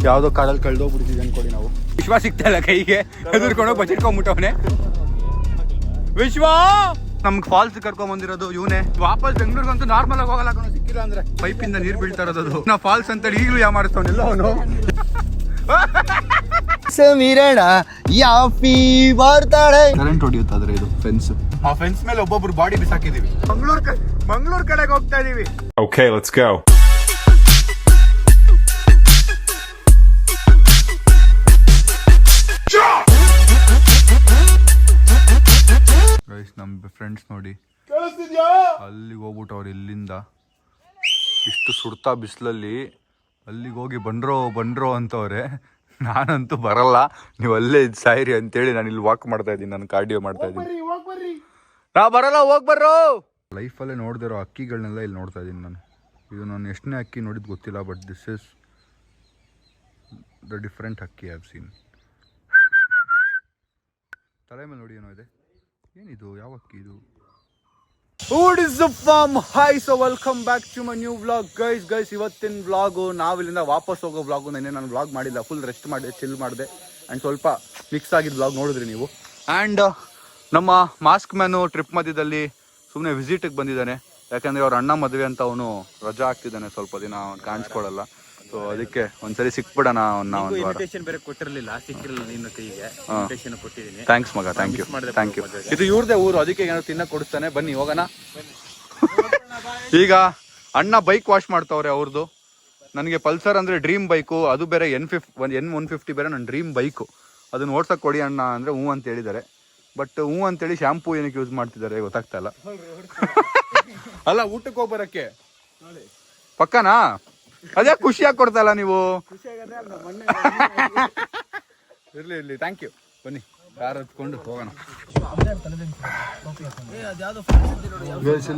ಯಾವ್ದೋ ಕಾಡಲ್ಲಿ ಕಳ್ದೋಗ್ಬಿಡ್ತಿದೆ ಅನ್ಕೊಳ್ಳಿ ನಾವು. ವಿಶ್ವ ಸಿಗ್ತಾ ಇಲ್ಲ ಕೈಗೆ, ಎದುರ್ಕೊಂಡು ಬಚ್ಚಿಟ್ಕೊಂಡ್ಬಿಟ್ಟವನೆ. ವಿಶ್ವ ನಮ್ಗೆ ಫಾಲ್ಸ್ ಕರ್ಕೊಂಡ್ ಬಂದಿರೋದು ಇವನೇ. ವಾಪಸ್ ಬೆಂಗಳೂರಿಗಂತೂ ನಾರ್ಮಲ್ ಆಗಿ ಹೋಗಲ್ಲ, ಸಿಕ್ಕಿಲ್ಲ ಅಂದ್ರೆ ಪೈಪ್ ಇಂದ ನೀರ್ ಬೀಳ್ತಾ ಇರೋದು. ನಾ ಫಾಲ್ಸ್ ಅಂತ ಈಗಲೂ ಯಾಮಾರಿಸ್ತವನೆಲ್ಲ ಅವನು. ಸಮೀರಣ ಯಾಫಿ ಬರ್ತಾಳೆ. ಕರೆಂಟ್ ಹೊಡಿಯುತ್ತಾದ್ರೆ ಇದು ಫೆನ್ಸ್. ಆ ಫೆನ್ಸ್ ಮೇಲೆ ಒಬ್ಬೊಬ್ರು ಬಾಡಿ ಬಿಸಾಕಿದೀವಿ. ಮಂಗಳೂರು ಕಡೆಗೆ ಹೋಗ್ತಾ ಇದೀವಿ. Okay, let's go. ನಮ್ಮ ಫ್ರೆಂಡ್ಸ್ ನೋಡಿ ಅಲ್ಲಿಗೆ ಹೋಗ್ಬಿಟ್ಟವ್ರು. ಇಲ್ಲಿಂದ ಇಷ್ಟು ಸುಡ್ತಾ ಬಿಸಿಲಲ್ಲಿ ಅಲ್ಲಿಗೆ ಹೋಗಿ ಬಂಡ್ರೋ ಅಂತವ್ರೆ. ನಾನಂತೂ ಬರಲ್ಲ, ನೀವು ಅಲ್ಲೇ ಸಾಯಿರಿ ಅಂತೇಳಿ ನಾನು ಇಲ್ಲಿ ವಾಕ್ ಮಾಡ್ತಾ ಇದ್ದೀನಿ, ನಾನು ಕಾರ್ಡಿಯೋ ಮಾಡ್ತಾ ಇದ್ದೀನಿ. ನಾ ಬರಲ್ಲ, ಹೋಗ್ಬರ್ರೋ. ಲೈಫಲ್ಲೇ ನೋಡ್ದಿರೋ ಅಕ್ಕಿಗಳನ್ನೆಲ್ಲ ಇಲ್ಲಿ ನೋಡ್ತಾ ಇದ್ದೀನಿ ನಾನು. ಇದು ನಾನು ಎಷ್ಟನೇ ಅಕ್ಕಿ ನೋಡಿದ್ದು ಗೊತ್ತಿಲ್ಲ, but this is the different ಅಕ್ಕಿ ಐ ಹ್ಯಾವ್ ಸೀನ್. ತಲೆ ಮೇಲೆ ನೋಡಿ ಏನೋ ಇದೆ, ಏನಿದು, ಯಾವ ಅಕ್ಕಿ ಇದು? What is up fam? Hi, so welcome back to my new vlog guys. ಇವತ್ತಿನ ವ್ಲಾಗು ನಾವು ಇಲ್ಲಿಂದ ವಾಪಸ್ ಹೋಗೋ ವ್ಲಾಗು. ನಾನು ವ್ಲಾಗ್ ಮಾಡಿಲ್ಲ, ಫುಲ್ ರೆಸ್ಟ್ ಮಾಡಿದೆ, ಚಿಲ್ ಮಾಡಿದೆ ಆ್ಯಂಡ್ ಸ್ವಲ್ಪ ಮಿಕ್ಸ್ ಆಗಿದ್ದು ವ್ಲಾಗ್ ನೋಡಿದ್ರಿ ನೀವು. ಆ್ಯಂಡ್ ನಮ್ಮ ಮಾಸ್ಕ್ ಮ್ಯಾನು ಟ್ರಿಪ್ ಮಧ್ಯದಲ್ಲಿ ಸುಮ್ಮನೆ ವಿಸಿಟಿಗೆ ಬಂದಿದ್ದಾನೆ. ಯಾಕಂದರೆ ಅವ್ರ ಅಣ್ಣ ಮದುವೆ ಅಂತ ಅವನು ರಜಾ ಹಾಕ್ತಿದ್ದಾನೆ, ಸ್ವಲ್ಪ ದಿನ ಅವ್ನು ಕಾಣಿಸ್ಕೊಳ್ಳಲ್ಲ. ಸೊ ಅದಕ್ಕೆ ಒಂದ್ಸರಿ ಸಿಕ್ಬಿಡೋಣ. ಥ್ಯಾಂಕ್ಸ್ ಮಗ, ಥ್ಯಾಂಕ್ ಯು. ಇದು ಇವ್ರದೇ ಊರು, ಅದಕ್ಕೆ ಏನೋ ತಿನ್ನಕ್ಕೆ ಕೊಡಿಸ್ತಾನೆ. ಬನ್ನಿ ಹೋಗೋಣ. ಈಗ ಅಣ್ಣ ಬೈಕ್ ವಾಶ್ ಮಾಡ್ತಾವ್ರೆ ಅವ್ರದ್ದು. ನನಗೆ ಪಲ್ಸರ್ ಅಂದರೆ ಡ್ರೀಮ್ ಬೈಕು, ಅದು ಬೇರೆ N150 ಬೇರೆ ನನ್ನ ಡ್ರೀಮ್ ಬೈಕು. ಅದನ್ನ ಓಡ್ಸಕ್ಕೆ ಕೊಡಿ ಅಣ್ಣ ಅಂದರೆ ಹ್ಞೂ ಅಂತ ಹೇಳಿದ್ದಾರೆ. ಬಟ್ ಹ್ಞೂ ಅಂತೇಳಿ ಶಾಂಪೂ ಏನಕ್ಕೆ ಯೂಸ್ ಮಾಡ್ತಿದ್ದಾರೆ ಗೊತ್ತಾಗ್ತಾ ಇಲ್ಲ. ಅಲ್ಲ ಊಟಕ್ಕೆ ಹೋಗಿ ಬರೋಕ್ಕೆ ಪಕ್ಕನಾ? ಅದೇ ಖುಷಿಯಾಗಿ ಕೊಡ್ತಲ್ಲ ನೀವು. ಇರ್ಲಿ ಥ್ಯಾಂಕ್ ಯು. ಬನ್ನಿ ಕಾರ್ ಹತ್ಕೊಂಡು ಹೋಗೋಣ.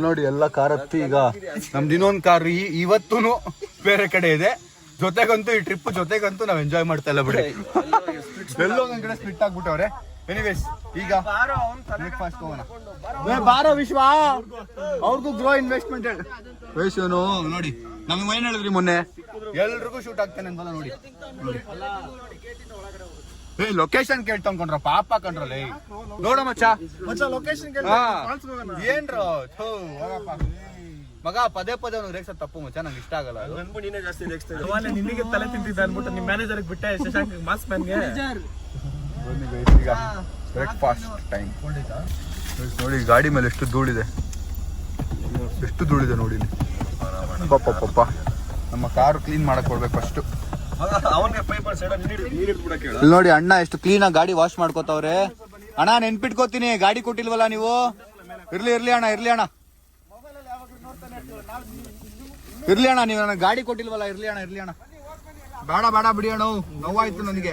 ನೋಡಿ ಎಲ್ಲ ಕಾರ್ ಹತ್ತಿ. ಈಗ ನಮ್ದು ಇನ್ನೊಂದು ಕಾರ್ ಇವತ್ತೂ ಬೇರೆ ಕಡೆ ಇದೆ. ಜೊತೆಗಂತೂ ಈ ಟ್ರಿಪ್ ಜೊತೆಗಂತೂ ನಾವು ಎಂಜಾಯ್ ಮಾಡ್ತಾ ಇಲ್ಲ ಬಿಡಿ. ಎಲ್ಲೋ ಒಂದ್ ಕಡೆ ಸ್ಪ್ಲಿಟ್ ಆಗ್ಬಿಟ್ಟವ್ರೆ. ಎನಿವೇಸ್ ಈಗ ಬ್ರೇಕ್ಫಾಸ್ಟ್ ಹೋಗೋಣ. ಬಾರೋ ವಿಶ್ವ, ಅವ್ರಿಗೂ ಗ್ರೋ ಇನ್ವೆಸ್ಟ್ಮೆಂಟ್ ವಯಸ್ಸು ನೋಡಿ. ನಮ್ಗೆ ಏನ್ ಹೇಳಿದ್ರಿ ಮೊನ್ನೆ, ಎಲ್ರಿಗೂ ಶೂಟ್ ಆಗ್ತಾನೆ ಅಂತಲ್ಲ ನೋಡಿ. ಲೊಕೇಶನ್ ಕೇಳ್ತಂಕೊಂಡ್ರ ಪಾಪ ಕಂಡ್ರಲ್ಲ. ನೋಡ ಮಚ್ಚ ಲೊಕೇಶನ್ ಏನ್ರೋ ಮಗ ಪದೇ ಅವ್ನಿಗೆ ರೇಕ್ಸ ತಪ್ಪು ಮಚ್ಚ, ನಂಗೆ ಇಷ್ಟ ಆಗಲ್ಲ. ನಿನಗೆ ತಲೆ ತಿಂತಿದ್ದ ಅನ್ಬಿಟ್ಟು ನಿಮ್ಮ ಮ್ಯಾನೇಜರ್ಗೆ ಬಿಟ್ಟೆ ಶಶಾಂಕ್ ಮಾಸ್ ಮ್ಯಾನ್ಗೆ. ಈಗ ಬ್ರೇಕ್ಫಾಸ್ಟ್ ಟೈಮ್ ನೋಡಿ. ಗಾಡಿ ಮೇಲೆ ಎಷ್ಟು ಧೂಳಿದೆ ನೋಡಿ. ಪಪ್ಪ ನಮ್ಮ ಕಾರು ಕ್ಲೀನ್ ಮಾಡಕ್ ಕೊಡ್ಬೇಕು ಫಸ್ಟ್. ನೋಡಿ ಅಣ್ಣ ಎಷ್ಟು ಕ್ಲೀನ್ ಆಗಿ ಗಾಡಿ ವಾಶ್ ಮಾಡ್ಕೋತಾವ್ರೆ. ಅಣ್ಣ ನೆನ್ಪಿಟ್ಕೋತೀನಿ, ಗಾಡಿ ಕೊಟ್ಟಿಲ್ವಲ್ಲ ನೀವು. ಇರ್ಲಿ ಅಣ್ಣ ನೀವು ನನಗೆ ಗಾಡಿ ಕೊಟ್ಟಿಲ್ವಲ್ಲ. ಇರ್ಲಿ ಅಣ್ಣ ಬೇಡ ಬಿಡಿ ಅಣ್ಣ, ನೋವಾಯ್ತು ನನಗೆ.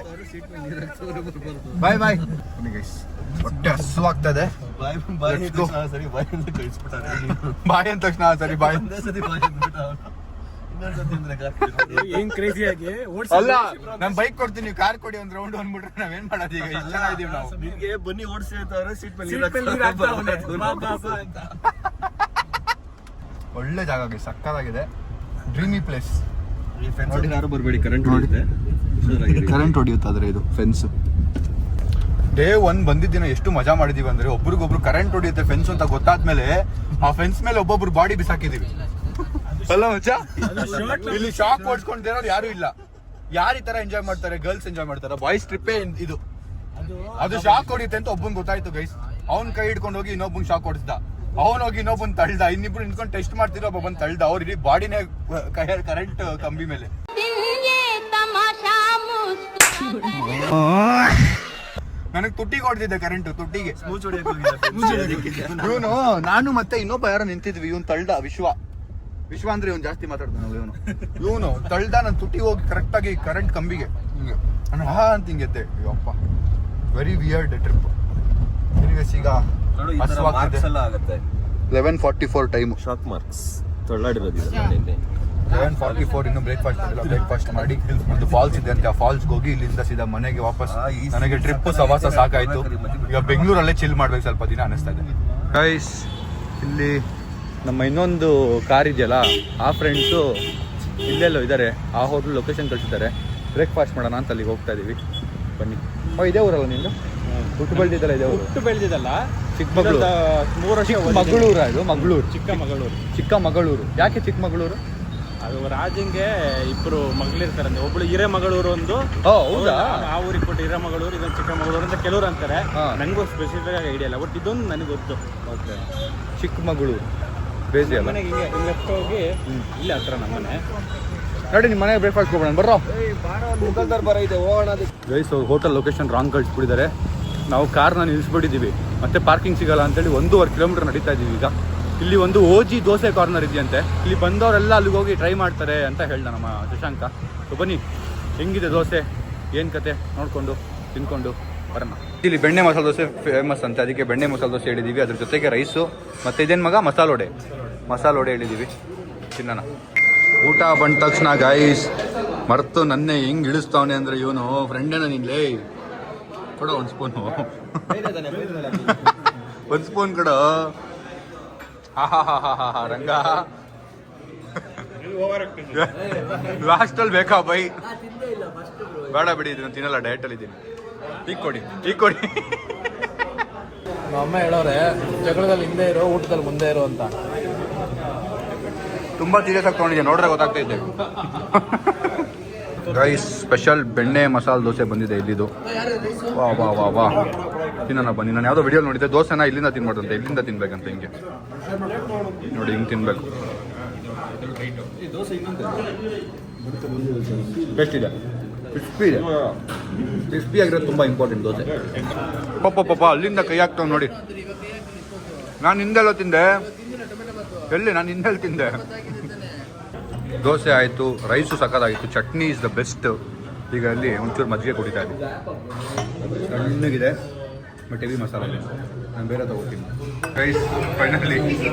ಬಾಯ್ ಹೊಟ್ಟೆ ಹಸುವಾಗ್ತದೆ. ಬಾಯ್ ಅಂದ ತಕ್ಷಣ ಸರಿ ಬಾಯ್ ಅಲ್ಲ, ನಮ್ ಬೈಕ್ ಕೊಡ್ತೀನಿ, ನೀವು ಕಾರ್ ಕೊಡಿ, ಒಂದ್ ರೌಂಡ್ ಅಂದ್ಬಿಟ್ರೆ ನಾವೇನ್ ಮಾಡೋದು? ಈಗ ಇಷ್ಟ ಇದೀವಿ ನಾವು. ನಿಮ್ಗೆ ಬನ್ನಿ ಓಡಿಸಿ ಒಳ್ಳೆ ಜಾಗ, ಸಕ್ಕತ್ತಾಗಿದೆ, ಡ್ರೀಮಿ ಪ್ಲೇಸ್. ಬರ್ಬೇಡಿ, ಕರೆಂಟ್ ಹೊಡಿಯುತ್ತಾದ್ರೆ ಇದು ಫೆನ್ಸ್. ಡೇ 1 ಬಂದಿದ್ದಿನ ಎಷ್ಟು ಮಜಾ ಮಾಡಿದೀವಿ ಅಂದ್ರೆ, ಒಬ್ರಿಗೊಬ್ರು ಕರೆಂಟ್ ಹೊಡಿಯುತ್ತೆ ಫೆನ್ಸ್ ಅಂತ ಗೊತ್ತಾದ್ಮೇಲೆ ಆ ಫೆನ್ಸ್ ಮೇಲೆ ಒಬ್ಬೊಬ್ರು ಬಾಡಿ ಬಿಸಾಕಿದೀವಿ ಅಲ್ಲ ಮಚ್ಚ. ಇಲ್ಲಿ ಶಾಕ್ ಓಡಿಸ್ಕೊಂಡಿರೋರು ಯಾರು ಇಲ್ಲ. ಯಾರು ಈ ತರ ಎಂಜಾಯ್ ಮಾಡ್ತಾರೆ? ಗರ್ಲ್ಸ್ ಎಂಜಾಯ್ ಮಾಡ್ತಾರೆ. ಬಾಯ್ಸ್ ಟ್ರಿಪ್ಪೇ ಇದು. ಅದು ಶಾಕ್ ಹೊಡಿಯುತ್ತೆ ಅಂತ ಒಬ್ಬನ್ ಗೊತ್ತಾಯ್ತು ಗೈಸ್. ಅವ್ನ್ ಕೈ ಹಿಡ್ಕೊಂಡು ಹೋಗಿ ಇನ್ನೊಬ್ಬನ್ ಶಾಕ್ ಹೊಡಿಸ್ದ. ಅವನ್ ಹೋಗಿ ಇನ್ನೊಬ್ಬನ್ ತಳ್ದ. ಇನ್ನಿಬ್ರು ನಿಂತ್ಕೊಂಡು ಟೆಸ್ಟ್ ಮಾಡ್ತಿರೋ ಒಬ್ಬ ಬಂದ್ ತಳ್ದ. ಅವ್ರ ಇಡೀ ಬಾಡಿನೇ ಕರೆಂಟ್ ಕಂಬಿ ಮೇಲೆ. ನನಗೆ ತುಟ್ಟಿಗೆ ಹೊಡೆದಿದ್ದೆ ಕರೆಂಟ್, ತುಟ್ಟಿಗೆ. ಇವನು ನಾನು ಮತ್ತೆ ಇನ್ನೊಬ್ಬ ಯಾರೋ ನಿಂತಿದ್ವಿ. ಇವನ್ ತಳ್ದ, ವಿಶ್ವ ಅಂದ್ರೆ ಇವನು ಜಾಸ್ತಿ ಮಾತಾಡ್ತಾನಲ್ಲ. ಇವನು ತಳ್ದ, ನನ್ನ ತುಟ್ಟಿಗೆ ಹೋಗಿ ಕರೆಕ್ಟ್ ಆಗಿ ಕರೆಂಟ್ ಕಂಬಿಗೆ ನಾನು ಅಂತ ಹಿಂಗೆದ್ದೆ. ಅಪ್ಪ ವೆರಿ ವಿಯರ್ಡ್ ಟ್ರಿಪ್. ಈಗ 11:44 ಟೈಮ್. Shock marks ತೊಳ್ಳಾಡಿರೋದು 11:44. ಇನ್ನು ಬ್ರೇಕ್ಫಾಸ್ಟ್ ಮಾಡಿ ಒಂದು ಫಾಲ್ಸ್ ಇದೆ ಅಂತ, ಆ ಫಾಲ್ಸ್ಗೆ ಹೋಗಿ ಇಲ್ಲಿಂದ ಸೀದಾ ಮನೆಗೆ ವಾಪಸ್. ನನಗೆ ಟ್ರಿಪ್ ಸವಾಸ ಸಾಕಾಯ್ತು. ಈಗ ಬೆಂಗಳೂರಲ್ಲೇ ಚಿಲ್ ಮಾಡ್ಬೇಕು ಸ್ವಲ್ಪ ದಿನ ಅನಿಸ್ತಾ ಇದೆ ಗೈಸ್. ಇಲ್ಲಿ ನಮ್ಮ ಇನ್ನೊಂದು ಕಾರ್ ಇದೆಯಲ್ಲ, ಆ ಫ್ರೆಂಡ್ಸು ಇಲ್ಲೆಲ್ಲೋ ಇದ್ದಾರೆ. ಆ ಹೋಟ್ಲ್ ಲೊಕೇಶನ್ ಕಳಿಸಿದ್ದಾರೆ. ಬ್ರೇಕ್ಫಾಸ್ಟ್ ಮಾಡೋಣ ಅಂತ ಅಲ್ಲಿಗೆ ಹೋಗ್ತಾ ಇದೀವಿ. ಬನ್ನಿ. ಇದೇ ಊರಲ್ಲ ನಿಂದು? ಹುಟ್ಟು ಬೆಳೆದಿದ್ದಲ್ಲ ಇದೇ ಊರು? ಹುಟ್ಟು ಬೆಳೆದಿದ್ದಲ್ಲ, ಚಿಕ್ಕಮಗಳೂರು. 3 ವರ್ಷ ಚಿಕ್ಕಮಗಳೂರು. ಇದು ಮಗಳೂರು, ಚಿಕ್ಕಮಗಳೂರು. ಚಿಕ್ಕಮಗಳೂರು. ಯಾಕೆ ಚಿಕ್ಕಮಗಳೂರು? ಅದು ರಾಜಂಗೆ ಇಬ್ರು ಮಗಳಿರ್ತಾರಂತೆ, ಒಬ್ಳು ಹಿರೇಮಗಳೂರು ಒಂದು. ಹೌದಾ? ಆ ಊರಿಗೆ ಕೊಟ್ಟು ಹಿರೇಮಗಳೂರು, ಇದೊಂದು ಚಿಕ್ಕಮಗಳೂರು ಅಂತ ಕೆಲವರು ಅಂತಾರೆ. ನನಗೂ ಸ್ಪೆಸಿಫಿಕ್ ಆಗಿ ಐಡಿಯಾ ಇಲ್ಲ, ಬಟ್ ಇದೊಂದು ನನಗೆ ಗೊತ್ತು. ಓಕೆ, ಚಿಕ್ಕಮಗಳೂರು ಬೇಸಿ ಅಲ್ಲ? ಮನೆಗೆ ಹಿಂಗೆ ಲೆಫ್ಟ್ ಹೋಗಿ ಇಲ್ಲಿ ಹತ್ರ ನಮ್ಮನೆ. ನೋಡಿ ನಿಮ್ಮ ಮನೆಗೆ ಬ್ರೇಕ್ಫಾಸ್ಟ್ ಹೋಗೋಣ ಬರ್ರೋ. ಮುಗಲ್ದಾರ್ ಬರ ಇದೆ, ಹೋಗೋಣ. ಗೈಸ್ ಹೋಟೆಲ್ ಲೊಕೇಶನ್ ರಾಂಗ್ ಕಳಿಸ್ಬಿಟ್ಟಿದ್ದಾರೆ. ನಾವು ಕಾರ್ನ ನಿಲ್ಲಿಸ್ಬಿಟ್ಟಿದ್ದೀವಿ, ಮತ್ತೆ ಪಾರ್ಕಿಂಗ್ ಸಿಗಲ್ಲ ಅಂತೇಳಿ 1.5 ಕಿಲೋಮೀಟರ್ ನಡೀತಾ ಇದ್ದೀವಿ. ಈಗ ಇಲ್ಲಿ ಒಂದು ಓಜಿ ದೋಸೆ ಕಾರ್ನರ್ ಇದೆಯಂತೆ, ಇಲ್ಲಿ ಬಂದವರೆಲ್ಲ ಅಲ್ಲಿಗೆ ಹೋಗಿ ಟ್ರೈ ಮಾಡ್ತಾರೆ ಅಂತ ಹೇಳ್ದ ನಮ್ಮ ಶಶಾಂಕ. ಸೊ ಬನ್ನಿ, ಹೆಂಗಿದೆ ದೋಸೆ, ಏನು ಕತೆ ನೋಡಿಕೊಂಡು ತಿನ್ಕೊಂಡು ಬರೋಣ. ಇಲ್ಲಿ ಬೆಣ್ಣೆ ಮಸಾಲೆ ದೋಸೆ ಫೇಮಸ್ ಅಂತೆ, ಅದಕ್ಕೆ ಬೆಣ್ಣೆ ಮಸಾಲೆ ದೋಸೆ ಹೇಳಿದ್ದೀವಿ. ಅದ್ರ ಜೊತೆಗೆ ರೈಸು ಮತ್ತು ಇದೇನು ಮಗ ಮಸಾಲೋಡೆ ಹೇಳಿದ್ದೀವಿ, ತಿನ್ನೋಣ. ಊಟ ಬಂದ ತಕ್ಷಣ ಗೈಸ್ ಮರ್ತು ನನ್ನೇ ಹೆಂಗೆ ಇಳಿಸ್ತಾವನೆ ಅಂದರೆ ಇವನು ಫ್ರೆಂಡೇನ ನಿನ್ಲೇ ಕೊಡೋ ಒಂದು ಸ್ಪೂನು. ಒಂದು ಸ್ಪೂನ್ ಕೊಡೋ. ಹಾ ರಂಗ ಲಾಸ್ಟಲ್ಲಿ ಬೇಕಾ ಬೈ? ಬೇಡ ಬಿಡಿ, ಇದನ್ನು ತಿನ್ನಲ್ಲ, ಡಯಟಲ್ಲಿ ಇದ್ದೀನಿ. ಈಗ ಕೊಡಿ. ನಮ್ಮ ಅಮ್ಮ ಹೇಳೋರೆ ಜಗಳದಲ್ಲಿ ಹಿಂದೆ ಇರೋ, ಊಟದಲ್ಲಿ ಮುಂದೆ ಇರೋ ಅಂತ. ತುಂಬ ಸೀರಿಯಸ್ ಆಗಿ ತೊಗೊಂಡಿದ್ದೆ, ನೋಡ್ರೆ ಗೊತ್ತಾಗ್ತಾ ಇದ್ದೆ. ಗೈಸ್ ಸ್ಪೆಷಲ್ ಬೆಣ್ಣೆ ಮಸಾಲೆ ದೋಸೆ ಬಂದಿದೆ ಇಲ್ಲಿದು. ವಾ ತಿನ್ನೋಣ ಬನ್ನಿ. ನಾನು ಯಾವುದೋ ವಿಡಿಯೋ ನೋಡಿದ್ದೆ, ದೋಸೆನ ಇಲ್ಲಿಂದ ತಿನ್ಬಾರ್ದಂತೆ, ಇಲ್ಲಿಂದ ತಿನ್ಬೇಕಂತ. ಹಿಂಗೆ ನೋಡಿ, ಹಿಂಗೆ ತಿನ್ಬೇಕು. ಟೇಸ್ಟ್ ಇದೆ, ಕ್ರಿಸ್ಪಿ ಆಗಿರೋದು ತುಂಬ ಇಂಪಾರ್ಟೆಂಟ್ ದೋಸೆ. ಪಾಪ ಅಲ್ಲಿಂದ ಕೈ ಹಾಕ್ತಾವ್ ನೋಡಿ. ನಾನು ಹಿಂದೆಲ್ಲ ತಿಂದೆ, ಎಲ್ಲಿ ನಾನು ಹಿಂದೆಲ್ಲಿ ತಿಂದೆ. ದೋಸೆ ಆಯಿತು, ರೈಸು ಸಕ್ಕತ್ತಾಗಿತ್ತು, ಚಟ್ನಿ ಇಸ್ ದ ಬೆಸ್ಟ್. ಈಗ ಅಲ್ಲಿ ಒಂಚೂರು ಮಜ್ಜಿಗೆ ಕುಡಿತಾ ಇದ್ದೀನಿ. ಸಣ್ಣಗಿದೆ ಬಟ್ ಹೆವಿ ಮಸಾಲೆ ಇದೆ. ನಾನು ಬೇರೆ ತಗೋತೀನಿ. ರೈಸ್ ಫೈನಲಿ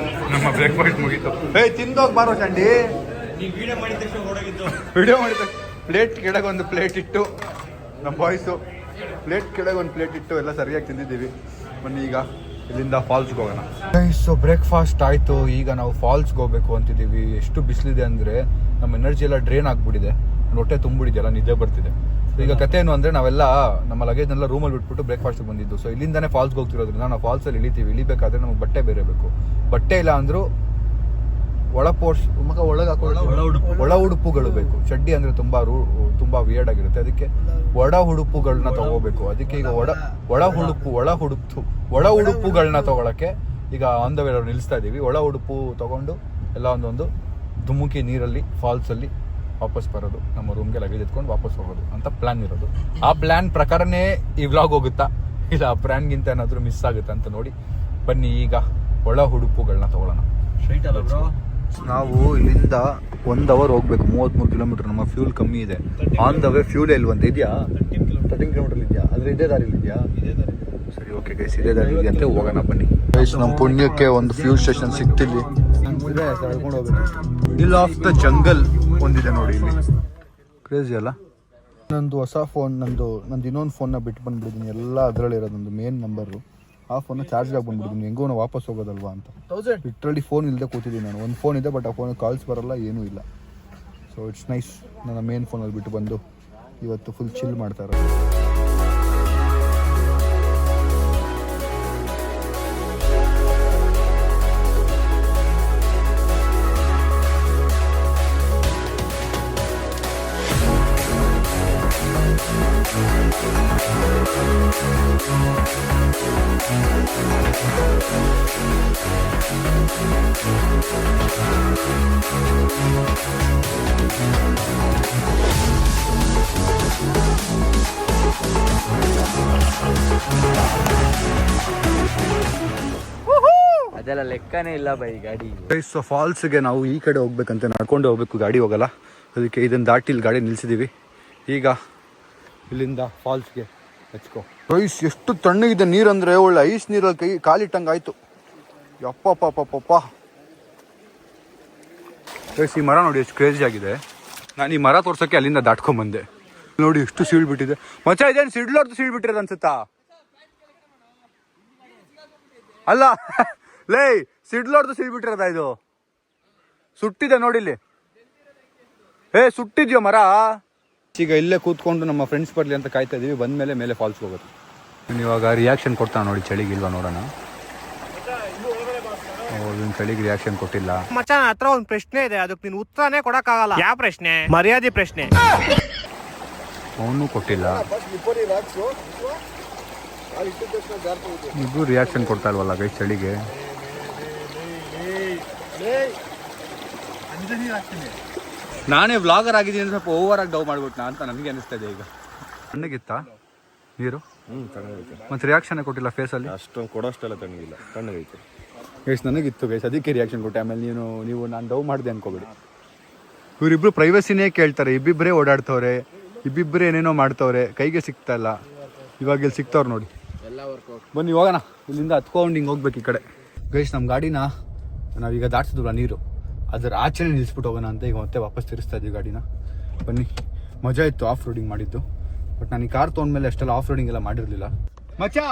ನಮ್ಮ ಬ್ರೇಕ್ಫಾಸ್ಟ್ ಮುಗೀತು. ತಿಂದೋಗಿ ಬಾರೋ ಚಂಡಿ. ವಿಡಿಯೋ ಮಾಡಿದ ಪ್ಲೇಟ್ ಕೆಳಗೆ ಒಂದು ಪ್ಲೇಟ್ ಇಟ್ಟು, ನಮ್ಮ ಬಾಯ್ಸು ಪ್ಲೇಟ್ ಕೆಳಗೆ ಒಂದು ಪ್ಲೇಟ್ ಇಟ್ಟು ಎಲ್ಲ ಸರಿಯಾಗಿ ತಿಂದಿದ್ದೀವಿ. ಬನ್ನಿ ಈಗ ಇಲ್ಲಿಂದ ಫಾಲ್ಸ್ಗೆ ಹೋಗೋಣ. ಸೊ ಬ್ರೇಕ್ಫಾಸ್ಟ್ ಆಯಿತು, ಈಗ ನಾವು ಫಾಲ್ಸ್ಗೆ ಹೋಗ್ಬೇಕು ಅಂತಿದ್ದೀವಿ. ಎಷ್ಟು ಬಿಸಿಲಿದೆ ಅಂದರೆ ನಮ್ಮ ಎನರ್ಜಿ ಎಲ್ಲ ಡ್ರೈನ್ ಆಗಿಬಿಟ್ಟಿದೆ, ಹೊಟ್ಟೆ ತುಂಬಿಡಿದೆಯಲ್ಲ, ನಿದ್ದೆ ಬರ್ತಿದೆ. ಸೊ ಈಗ ಕತೆ ಏನು ಅಂದರೆ ನಾವೆಲ್ಲ ನಮ್ಮ ಲಗೇಜ್ನೆಲ್ಲ ರೂಮಲ್ಲಿ ಬಿಟ್ಬಿಟ್ಟು ಬ್ರೇಕ್ಫಾಸ್ಟಿಗೆ ಬಂದಿದ್ದು. ಸೊ ಇಲ್ಲಿಂದನೇ ಫಾಲ್ಸ್ಗೆ ಹೋಗ್ತಿರೋದ್ರಿಂದ ನಾವು ಫಾಲ್ಸಲ್ಲಿ ಇಳಿಬೇಕಾದ್ರೆ ನಮಗೆ ಬಟ್ಟೆ ಬೇರೆ ಬೇಕು. ಬಟ್ಟೆ ಇಲ್ಲ ಅಂದರೂ ಒಳ ಉಡುಪುಗಳು ಬೇಕು. ಚಡ್ಡಿ ಅಂದರೆ ತುಂಬ ವಿಯರ್ಡ್ ಆಗಿರುತ್ತೆ, ಅದಕ್ಕೆ ಒಳ ಉಡುಪುಗಳನ್ನ ತಗೋಬೇಕು. ಅದಕ್ಕೆ ಈಗ ಒಳ ಉಡುಪುಗಳನ್ನ ತಗೊಳಕ್ಕೆ ಈಗ ಆನ್ ದ ವೇ ನಿಲ್ಲಿಸ್ತಾ ಇದ್ದೀವಿ. ಒಳ ಉಡುಪು ತಗೊಂಡು ಎಲ್ಲ ಒಂದೊಂದು ಧುಮುಕಿ ನೀರಲ್ಲಿ ಫಾಲ್ಸಲ್ಲಿ ವಾಪಸ್ ಬರೋದು, ನಮ್ಮ ರೂಮ್ಗೆ ಲಗೇಜ್ ಎತ್ಕೊಂಡು ವಾಪಸ್ ಹೋಗೋದು ಅಂತ ಪ್ಲ್ಯಾನ್ ಇರೋದು. ಆ ಪ್ಲ್ಯಾನ್ ಪ್ರಕಾರನೇ ಈ ವ್ಲಾಗ್ ಹೋಗುತ್ತಾ ಇಲ್ಲ ಆ ಪ್ಲ್ಯಾನ್ಗಿಂತ ಏನಾದರೂ ಮಿಸ್ ಆಗುತ್ತಾ ಅಂತ ನೋಡಿ. ಬನ್ನಿ ಈಗ ಒಳ ಉಡುಪುಗಳನ್ನ ತಗೊಳ್ಳೋಣ. ನಾವು ಇಲ್ಲಿಂದ 1 ಅವರ್ ಹೋಗ್ಬೇಕು, 33 ಕಿಲೋಮೀಟರ್. ನಮ್ಮ ಫ್ಯೂಲ್ ಕಮ್ಮಿ ಇದೆ. ಆನ್ ದ ವೇ ಫ್ಯೂಲ್ ಒಂದು ಇದೆಯಾ? 13 ಕಿಲೋಮೀಟರ್ ಇದೆಯಾ? ಆದರೆ ಇದೇ ದಾರಿಲಿ ಇದೆಯಾ? ಸರಿ, ಓಕೆ ಗೈಸ್, ಇದೇ ದಾರಿ ಇದೆಯಂತೆ, ಹೋಗೋಣ ಬನ್ನಿ. ಗೈಸ್ ನಮ್ಮ ಪುಣ್ಯಕ್ಕೆ ಒಂದು ಫ್ಯೂಲ್ ಸ್ಟೇಷನ್ ಸಿಗ್ತಿಲ್ಲಿ. ಕರ್ಕೊಂಡು ಹೋಗ್ಬೇಕು. ಹಿಲ್ ಆಫ್ ದ ಜಂಗಲ್ ಒಂದಿದೆ ನೋಡಿ ಇಲ್ಲಿ. ಕ್ರೇಜಿ ಅಲ್ಲ? ನಂದು ಹೊಸ ಫೋನ್, ನಂದು ಇನ್ನೊಂದು ಫೋನ್ನ ಬಿಟ್ಟು ಬಂದ್ಬಿಟ್ಟಿದ್ದೀನಿ. ಎಲ್ಲ ಅದರಲ್ಲಿರೋದು ನಂದು ಮೇನ್ ನಂಬರು. ಆ ಫೋನ್ನ ಚಾರ್ಜ್ಗೆ ಬಂದ್ಬಿಟ್ಟಿದ್ದೀನಿ, ಹೆಂಗೋ ನಾವು ವಾಪಸ್ ಹೋಗೋದಲ್ವಾ ಅಂತ. ಲಿಟ್ರಲಿ ಫೋನ್ ಇಲ್ಲದೆ ಕೂತಿದ್ದೀನಿ ನಾನು. ಒಂದು ಫೋನ್ ಇದೆ, ಬಟ್ ಆ ಫೋನಿಗೆ ಕಾಲ್ಸ್ ಬರೋಲ್ಲ, ಏನೂ ಇಲ್ಲ. So it's nice. ನನ್ನ ಮೇನ್ ಫೋನಲ್ಲಿ ಬಿಟ್ಟು ಬಂದು ಇವತ್ತು ಫುಲ್ ಚಿಲ್ ಮಾಡ್ತಾ ಇರೋದು. ಅದೆಲ್ಲ ಲೆಕ್ಕನೇ ಇಲ್ಲ ಬೈ ಗಾಡಿ. ಸೊ ಫಾಲ್ಸ್ಗೆ ನಾವು ಈ ಕಡೆ ಹೋಗ್ಬೇಕಂತ ನಡ್ಕೊಂಡು ಹೋಗ್ಬೇಕು, ಗಾಡಿ ಹೋಗಲ್ಲ. ಅದಕ್ಕೆ ಇದನ್ನು ದಾಟಿ ಇಲ್ಲಿ ಗಾಡಿ ನಿಲ್ಸಿದ್ದೀವಿ. ಈಗ ಇಲ್ಲಿಂದ ಫಾಲ್ಸ್ಗೆ ಹಚ್ಕೋ. ರೈಸ್ ಎಷ್ಟು ತಣ್ಣಗಿದೆ ನೀರು ಅಂದರೆ, ಒಳ್ಳೆ ಐಸ್ ನೀರಲ್ಲಿ ಕಾಲಿಟ್ಟಂಗೆ ಆಯಿತು. ಯಪ್ಪಪ್ಪಪ್ಪಪ್ಪ. ರೈಸ್ ಈ ಮರ ನೋಡಿ ಎಷ್ಟು ಕ್ರೇಜಿ ಆಗಿದೆ. ನಾನು ಈ ಮರ ತೋರ್ಸೋಕ್ಕೆ ಅಲ್ಲಿಂದ ದಾಟ್ಕೊಂಬಂದೆ. ನೋಡಿ ಎಷ್ಟು ಸೀಳ್ ಬಿಟ್ಟಿದೆ ಮಚ್ಚ. ಇದೇನು ಸಿಡ್ಲೋರ್ದು ಸೀಳ್ ಬಿಟ್ಟಿರೋದು ಅನ್ಸುತ್ತಾ? ಅಲ್ಲ ಲೇ, ಸಿಡ್ಲೋರ್ದು ಸೀಳ್ ಬಿಟ್ಟಿರೋದ ಇದು? ಸುಟ್ಟಿದೆ ನೋಡಿಲ್ಲಿ. ಸುಟ್ಟಿದ್ಯೋ ಮರ? ಈಗ ಇಲ್ಲೇ ಕೂತ್ಕೊಂಡು ನಮ್ಮ ಫ್ರೆಂಡ್ಸ್ ಬರಲಿ ಅಂತ ಕಾಯ್ತಾ ಇದೀವಿ. ಬಂದಮೇಲೆ ಮೇಲೆ ಫಾಲ್ಸ್ಗೆ ಹೋಗೋದು. ಇವಾಗ ರಿಯಾಕ್ಷನ್ ಕೊಡ್ತಾನೆ ನೋಡಿ, ಚಳಿಗಿಲ್ವಾ ನೋಡೋಣ. ಇವನ್ ಚಳಿಗೆ ರಿಯಾಕ್ಷನ್ ಕೊಟ್ಟಿಲ್ಲ. ಮಚ್ಚ ನನ್ನ ಹತ್ರ ಒಂದು ಪ್ರಶ್ನೆ ಇದೆ, ಅದಕ್ಕೆ ನೀನು ಉತ್ತರನೇ ಕೊಡಕ್ಕಾಗಲ್ಲ. ಯಾವ ಪ್ರಶ್ನೆ? ಮರ್ಯಾದೆ ಪ್ರಶ್ನೆ. ಅವನು ಕೊಟ್ಟಿಲ್ಲ. ಇಬ್ರು ರಿಯಾಕ್ಷನ್ ಕೊಡ್ತಾ ಇಲ್ವಲ್ಲ ಗೈ ಚಳಿಗೆ. ನಾನೇ ವ್ಲಾಗರ್ ಆಗಿದ್ದೀನಿ, ಸ್ವಲ್ಪ ಓವರ್ ಆಗಿ ಡೌ ಮಾಡ್ಬಿಟ್ನಾ ಅಂತ ನನಗೆ ಅನಿಸ್ತಾ ಇದೆ ಈಗ. ತಣ್ಣಗಿತ್ತ ನೀರು? ಮತ್ತೆ ರಿಯಾಕ್ಷನ್ ಕೊಟ್ಟಿಲ್ಲ ಫೇಸಲ್ಲಿ. ಅಷ್ಟೊಂದು ಕೊಡೋಷ್ಟೆಲ್ಲ ತಣ್ಣಗಿಲ್ಲ, ತಣ್ಣಗೈತೆ ಗೈಸ್. ನನಗಿತ್ತು ಗೈಸ್, ಅದಕ್ಕೆ ರಿಯಾಕ್ಷನ್ ಕೊಟ್ಟೆ. ಆಮೇಲೆ ನೀವು ನಾನು ಡೌ ಮಾಡಿದೆ ಅನ್ಕೋಬೇಡಿ. ಇವರಿಬ್ರು ಪ್ರೈವಸಿನೇ ಕೇಳ್ತಾರೆ. ಇಬ್ಬಿಬ್ಬರೇ ಓಡಾಡ್ತವ್ರೆ, ಇಬ್ಬಿಬ್ಬರೇ ಏನೇನೋ ಮಾಡ್ತವ್ರೆ, ಕೈಗೆ ಸಿಗ್ತಾ ಇಲ್ಲ. ಇವಾಗ ಇಲ್ಲಿ ಸಿಗ್ತವ್ರು ನೋಡಿ. ಬನ್ನಿ ಹೋಗೋಣ, ಇಲ್ಲಿಂದ ಹತ್ಕೊಂಡು ಹಿಂಗೆ ಹೋಗ್ಬೇಕು ಈ ಕಡೆ. ಗೈಸ್ ನಮ್ಮ ಗಾಡಿನ ನಾವೀಗ ದಾಟ್ಸಿದ್ವಲ್ಲ ನೀರು, ಅದರ ಆಚೆನೇ ನಿಲ್ಲಿಸ್ಬಿಟ್ಟು ಹೋಗೋಣ ಅಂತ ಈಗ ಮತ್ತೆ ವಾಪಸ್ ತಿರ್ಸ್ತಾ ಇದ್ದೀವಿ ಗಾಡಿನ. ಬನ್ನಿ, ಮಜಾ ಇತ್ತು ಆಫ್ ರೋಡಿಂಗ್ ಮಾಡಿದ್ದು. ಬಟ್ ನಾನು ಈ ಕಾರ್ ತೊಗೊಂಡ್ಮೇಲೆ ಅಷ್ಟೆಲ್ಲ ಆಫ್ ರೋಡಿಂಗ್ ಎಲ್ಲ ಮಾಡಿರಲಿಲ್ಲ. ಮಚ್ಚಾ,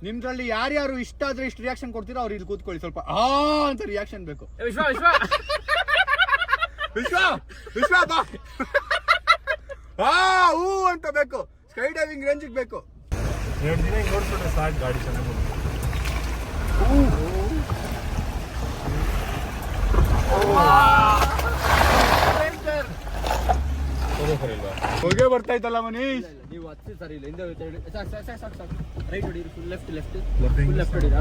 ನಿಮ್ದ್ರಲ್ಲಿ ಯಾರ್ಯಾರು ಇಷ್ಟ ಆದ್ರೆ ಇಷ್ಟು ರಿಯಾಕ್ಷನ್ ಕೊಡ್ತೀರೋ ಅವ್ರು ಇಲ್ಲಿ ಕೂತ್ಕೊಳ್ಳಿ. ಸ್ವಲ್ಪ ಅಂತ ರಿಯಾಕ್ಷನ್ ಬೇಕು. ವಿಶ್ವ ಬಾ ಹೂ ಅಂತ ಬೇಕು. ಸ್ಕೈ ಡೈವಿಂಗ್ ರೇಂಜಿಗೆ ಬೇಕು. 2 ದಿನ ಹಿಂಗೆ ಓಡಿಸ್ಬಿಟ್ರೆ ಸಾಕು, ಗಾಡಿ ಚೆನ್ನಾಗಿ ಹೊಗೆ ಬರ್ತಾ ಇತ್ತಲ್ಲ ಮನೀಶ್. ನೀವು ಹತ್ತಿ ಸರಿ ಇಲ್ಲ, ಹಿಂದೆ ರೈಟ್ ಹೊಡೀರಿ, ಫುಲ್ ಲೆಫ್ಟ್ ಹೊಡೀರಿ.